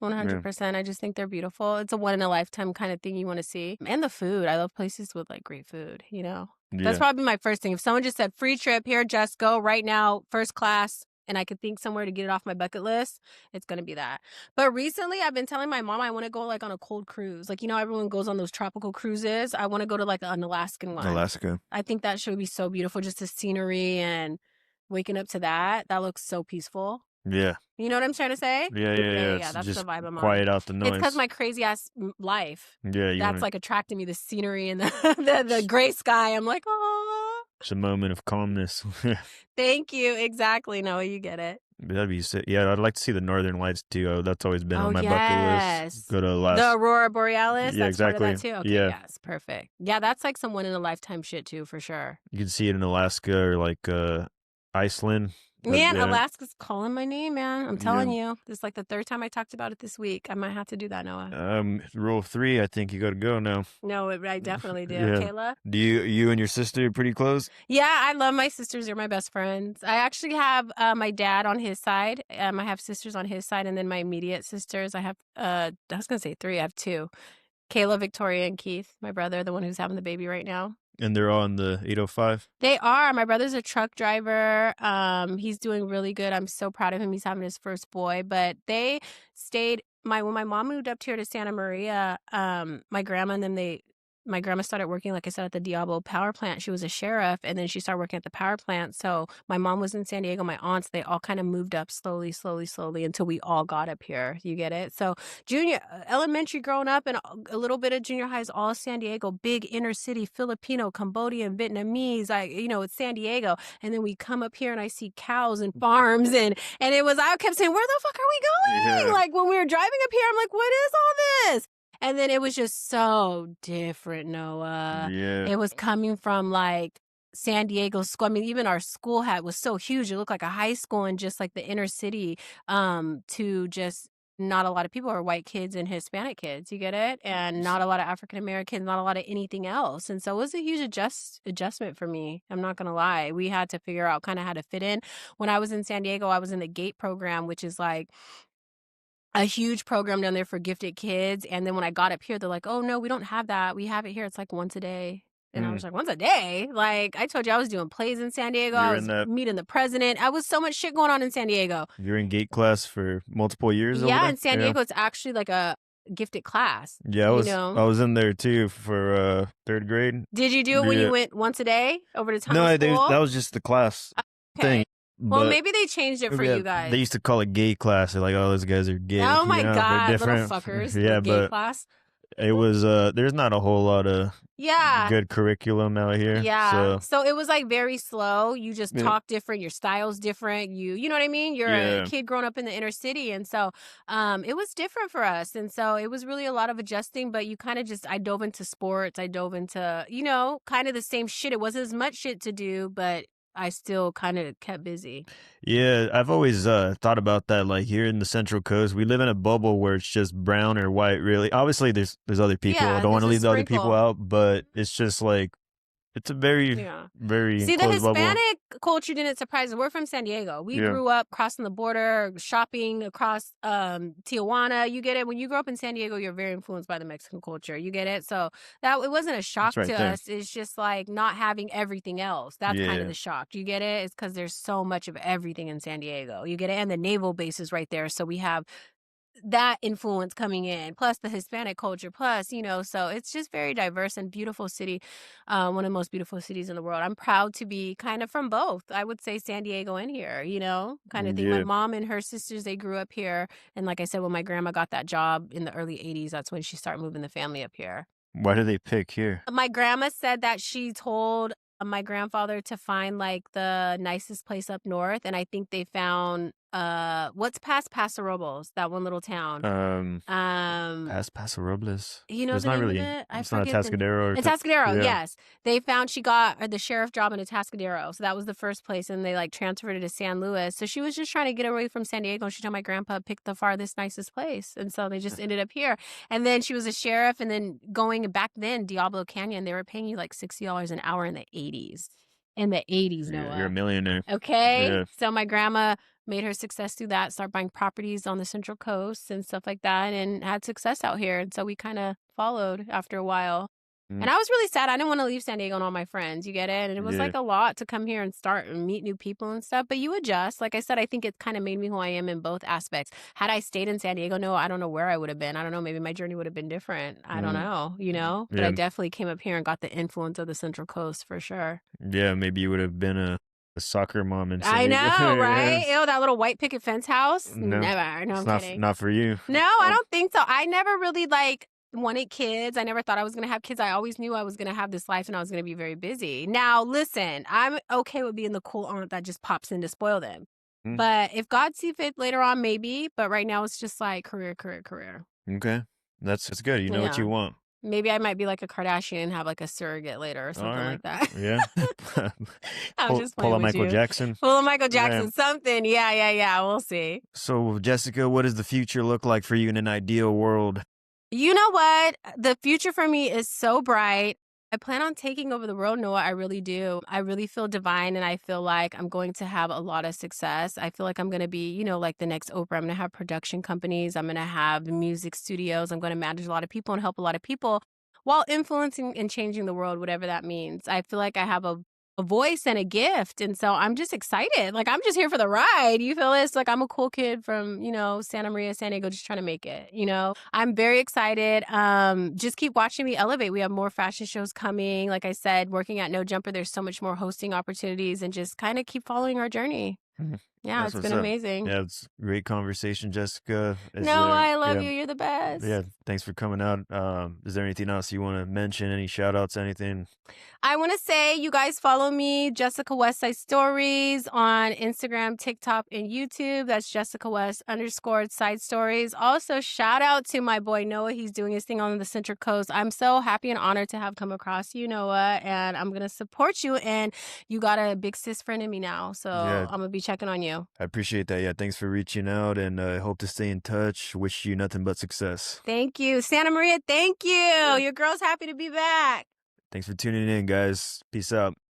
Speaker 1: Yeah,
Speaker 2: 100%. I just think they're beautiful. It's a one in a lifetime kind of thing you want to see. And the food. I love places with like great food. That's
Speaker 1: yeah,
Speaker 2: probably my first thing. If someone just said free trip here, just go right now, first class, and I could think somewhere to get it off my bucket list, it's going to be that. But recently I've been telling my mom I want to go like on a cold cruise. Like, everyone goes on those tropical cruises. I want to go to like an Alaskan one.
Speaker 1: Alaska.
Speaker 2: I think that should be so beautiful. Just the scenery and waking up to that. That looks so peaceful.
Speaker 1: Yeah,
Speaker 2: You know what I'm trying to say?
Speaker 1: yeah.
Speaker 2: Yeah.
Speaker 1: It's
Speaker 2: That's the
Speaker 1: just
Speaker 2: vibe I'm on.
Speaker 1: quiet out the
Speaker 2: It's because
Speaker 1: noise.
Speaker 2: my crazy ass life.
Speaker 1: Yeah, you
Speaker 2: That's
Speaker 1: want
Speaker 2: like attracting me, the scenery and the gray sky. I'm like, oh,
Speaker 1: it's a moment of calmness.
Speaker 2: thank you. Exactly. No, you get it.
Speaker 1: That'd be sick. Yeah, I'd like to see the Northern Lights too. That's always been
Speaker 2: Oh,
Speaker 1: on my bucket list.
Speaker 2: yes.
Speaker 1: Go to
Speaker 2: The
Speaker 1: Alaska.
Speaker 2: Aurora Borealis,
Speaker 1: Yeah,
Speaker 2: that's part of that
Speaker 1: exactly.
Speaker 2: too? Okay,
Speaker 1: Yeah,
Speaker 2: yes, perfect. Yeah, that's like some one in a lifetime shit too, for sure.
Speaker 1: you can see it in Alaska or like Iceland.
Speaker 2: Man,
Speaker 1: Yeah,
Speaker 2: Alaska's calling my name, man. I'm telling
Speaker 1: yeah.
Speaker 2: you. This is like the third time I talked about it this week. I might have to do that, Noah.
Speaker 1: Rule 3. I think you got to go now.
Speaker 2: No, I definitely do.
Speaker 1: Yeah.
Speaker 2: Kayla?
Speaker 1: You and your sister are pretty close?
Speaker 2: Yeah, I love my sisters. They're my best friends. I actually have my dad on his side. I have sisters on his side, and then my immediate sisters. I have I was gonna say three. I have two. Kayla, Victoria, and Keith, my brother, the one who's having the baby right now.
Speaker 1: And they're all in the 805?
Speaker 2: They are. My brother's a truck driver. He's doing really good. I'm so proud of him. He's having his first boy. But they stayed when my mom moved up here to Santa Maria, my grandma and them my grandma started working, like I said, at the Diablo power plant. She was a sheriff, and then she started working at the power plant. So my mom was in San Diego, my aunts, they all kind of moved up slowly, slowly, slowly until we all got up here. You get it? So elementary growing up and a little bit of junior high is all San Diego, big inner city, Filipino, Cambodian, Vietnamese. It's San Diego. And then we come up here and I see cows and farms and I kept saying, where the fuck are we going?
Speaker 1: Yeah.
Speaker 2: Like when we were driving up here, I'm like, what is all this? And then it was just so different, Noah.
Speaker 1: Yeah.
Speaker 2: It was coming from like San Diego school. I mean, even our school was so huge. It looked like a high school in just like the inner city, to just not a lot of people are white kids and Hispanic kids. You get it? And not a lot of African Americans, not a lot of anything else. And so it was a huge adjustment for me. I'm not going to lie. We had to figure out kind of how to fit in. When I was in San Diego, I was in the GATE program, which is like a huge program down there for gifted kids. And then when I got up here, they're like, oh, no, we don't have that. We have it here. It's like once a day. And I was like, once a day? Like, I told you I was doing plays in San Diego. I was meeting the president. I was so much shit going on in San Diego.
Speaker 1: You're in GATE class for multiple years over there?
Speaker 2: Yeah, in San Diego, it's actually like a gifted class.
Speaker 1: Yeah, I was in there too for 3rd grade.
Speaker 2: Did you do it when you went once a day over to town
Speaker 1: No,
Speaker 2: school?
Speaker 1: that was just the class thing.
Speaker 2: Well, maybe they changed it for you guys.
Speaker 1: They used to call it gay class. They're like, oh, those guys are gay.
Speaker 2: Oh my God,
Speaker 1: they're different.
Speaker 2: little fuckers.
Speaker 1: Yeah,
Speaker 2: gay class.
Speaker 1: It was there's not a whole lot of good curriculum out here.
Speaker 2: Yeah. So it was like very slow. You just talk different, your style's different. You know what I mean? You're a kid growing up in the inner city. And so it was different for us. And so it was really a lot of adjusting, but you kind of I dove into sports. I dove into, kind of the same shit. It wasn't as much shit to do, but I still kind of kept busy.
Speaker 1: Yeah, I've always thought about that. Like here in the Central Coast, we live in a bubble where it's just brown or white. Really, obviously, there's other people. I don't want to leave the other people out, but it's just like it's a very
Speaker 2: See, the
Speaker 1: close
Speaker 2: Hispanic
Speaker 1: bubble.
Speaker 2: culture didn't surprise us. We're from San Diego. We grew up crossing the border, shopping across Tijuana. You get it? When you grow up in San Diego, you're very influenced by the Mexican culture. You get it? So it wasn't a shock to us. It's just like not having everything else. That's kind of the shock. You get it? It's because there's so much of everything in San Diego. You get it? And the naval base is right there. So we have that influence coming in, plus the Hispanic culture, plus, so it's just very diverse and beautiful city. One of the most beautiful cities in the world. I'm proud to be kind of from both. I would say San Diego and here, kind of thing. My mom and her sisters, they grew up here. And like I said, when my grandma got that job in the early 80s, that's when she started moving the family up here.
Speaker 1: Why do they pick here?
Speaker 2: My grandma said that she told my grandfather to find like the nicest place up north. And I think they found what's past Paso Robles, that one little town.
Speaker 1: Past Paso Robles.
Speaker 2: There's the name of it?
Speaker 1: It's not Atascadero.
Speaker 2: Atascadero, yes. They found she got the sheriff job in Atascadero. So that was the first place, and they like transferred it to San Luis. So she was just trying to get away from San Diego, and she told my grandpa pick the farthest, nicest place. And so they just ended up here. And then she was a sheriff, and then going back then, Diablo Canyon, they were paying you like $60 an hour in the 80s. In the 80s, Noah.
Speaker 1: You're a millionaire.
Speaker 2: Okay. Yeah. So my grandma made her success through that, start buying properties on the Central Coast and stuff like that, and had success out here. And so we kind of followed after a while. And I was really sad. I didn't want to leave San Diego and all my friends. You get it? And it was like a lot to come here and start and meet new people and stuff. But you adjust. Like I said, I think it kind of made me who I am in both aspects. Had I stayed in San Diego, no, I don't know where I would have been. I don't know. Maybe my journey would have been different. I don't know, But I definitely came up here and got the influence of the Central Coast for sure.
Speaker 1: Yeah, maybe you would have been a soccer mom in San Diego.
Speaker 2: I know, right? Ew, that little white picket fence house?
Speaker 1: No,
Speaker 2: never. No, I'm kidding.
Speaker 1: Not for you.
Speaker 2: No, I don't think so. I never really wanted kids. I never thought I was going to have kids. I always knew I was going to have this life and I was going to be very busy. Now, listen, I'm okay with being the cool aunt that just pops in to spoil them.
Speaker 1: Mm,
Speaker 2: But if God see fit later on, maybe. But right now it's just like career, career, career.
Speaker 1: okay. That's good. You know what
Speaker 2: Yeah.
Speaker 1: you want.
Speaker 2: Maybe I might be like a Kardashian and have like a surrogate later or
Speaker 1: All
Speaker 2: something
Speaker 1: right.
Speaker 2: like that.
Speaker 1: Yeah.
Speaker 2: I'm just
Speaker 1: Pull
Speaker 2: playing
Speaker 1: a
Speaker 2: with
Speaker 1: Michael
Speaker 2: you.
Speaker 1: Jackson.
Speaker 2: Pull a Michael
Speaker 1: Yeah.
Speaker 2: Jackson, something. Yeah, yeah, yeah. We'll see.
Speaker 1: So, Jessica, what does the future look like for you in an ideal world?
Speaker 2: You know what? The future for me is so bright. I plan on taking over the world, Noah. I really do. I really feel divine and I feel like I'm going to have a lot of success. I feel like I'm going to be, like the next Oprah. I'm going to have production companies. I'm going to have music studios. I'm going to manage a lot of people and help a lot of people while influencing and changing the world, whatever that means. I feel like I have a voice and a gift. And so I'm just excited. Like, I'm just here for the ride. You feel this? Like, I'm a cool kid from, Santa Maria, San Diego, just trying to make it. I'm very excited. Just keep watching me elevate. We have more fashion shows coming. Like I said, working at NoJumper, there's so much more hosting opportunities and just kind of keep following our journey.
Speaker 1: Mhm.
Speaker 2: Yeah,
Speaker 1: That's
Speaker 2: it's
Speaker 1: what's
Speaker 2: been
Speaker 1: up.
Speaker 2: amazing.
Speaker 1: Yeah, it's great conversation, Jessica. Is
Speaker 2: No,
Speaker 1: there,
Speaker 2: I love
Speaker 1: yeah,
Speaker 2: you. You're the
Speaker 1: yeah,
Speaker 2: best.
Speaker 1: thanks for coming out. Is there anything else you want to mention? Any shout outs, anything?
Speaker 2: I want to say you guys follow me, Jessica Westside Stories on Instagram, TikTok, and YouTube. That's Jessica West _ side stories. Also, shout out to my boy Noah. He's doing his thing on the Central Coast. I'm so happy and honored to have come across you, Noah, and I'm going to support you. And you got a big sis friend in me now. So
Speaker 1: Yeah,
Speaker 2: I'm going to be checking on you.
Speaker 1: I appreciate that. Yeah, thanks for reaching out and I hope to stay in touch. Wish you nothing but success.
Speaker 2: Thank you. Santa Maria, thank you. Your girl's happy to be back.
Speaker 1: Thanks for tuning in, guys. Peace out.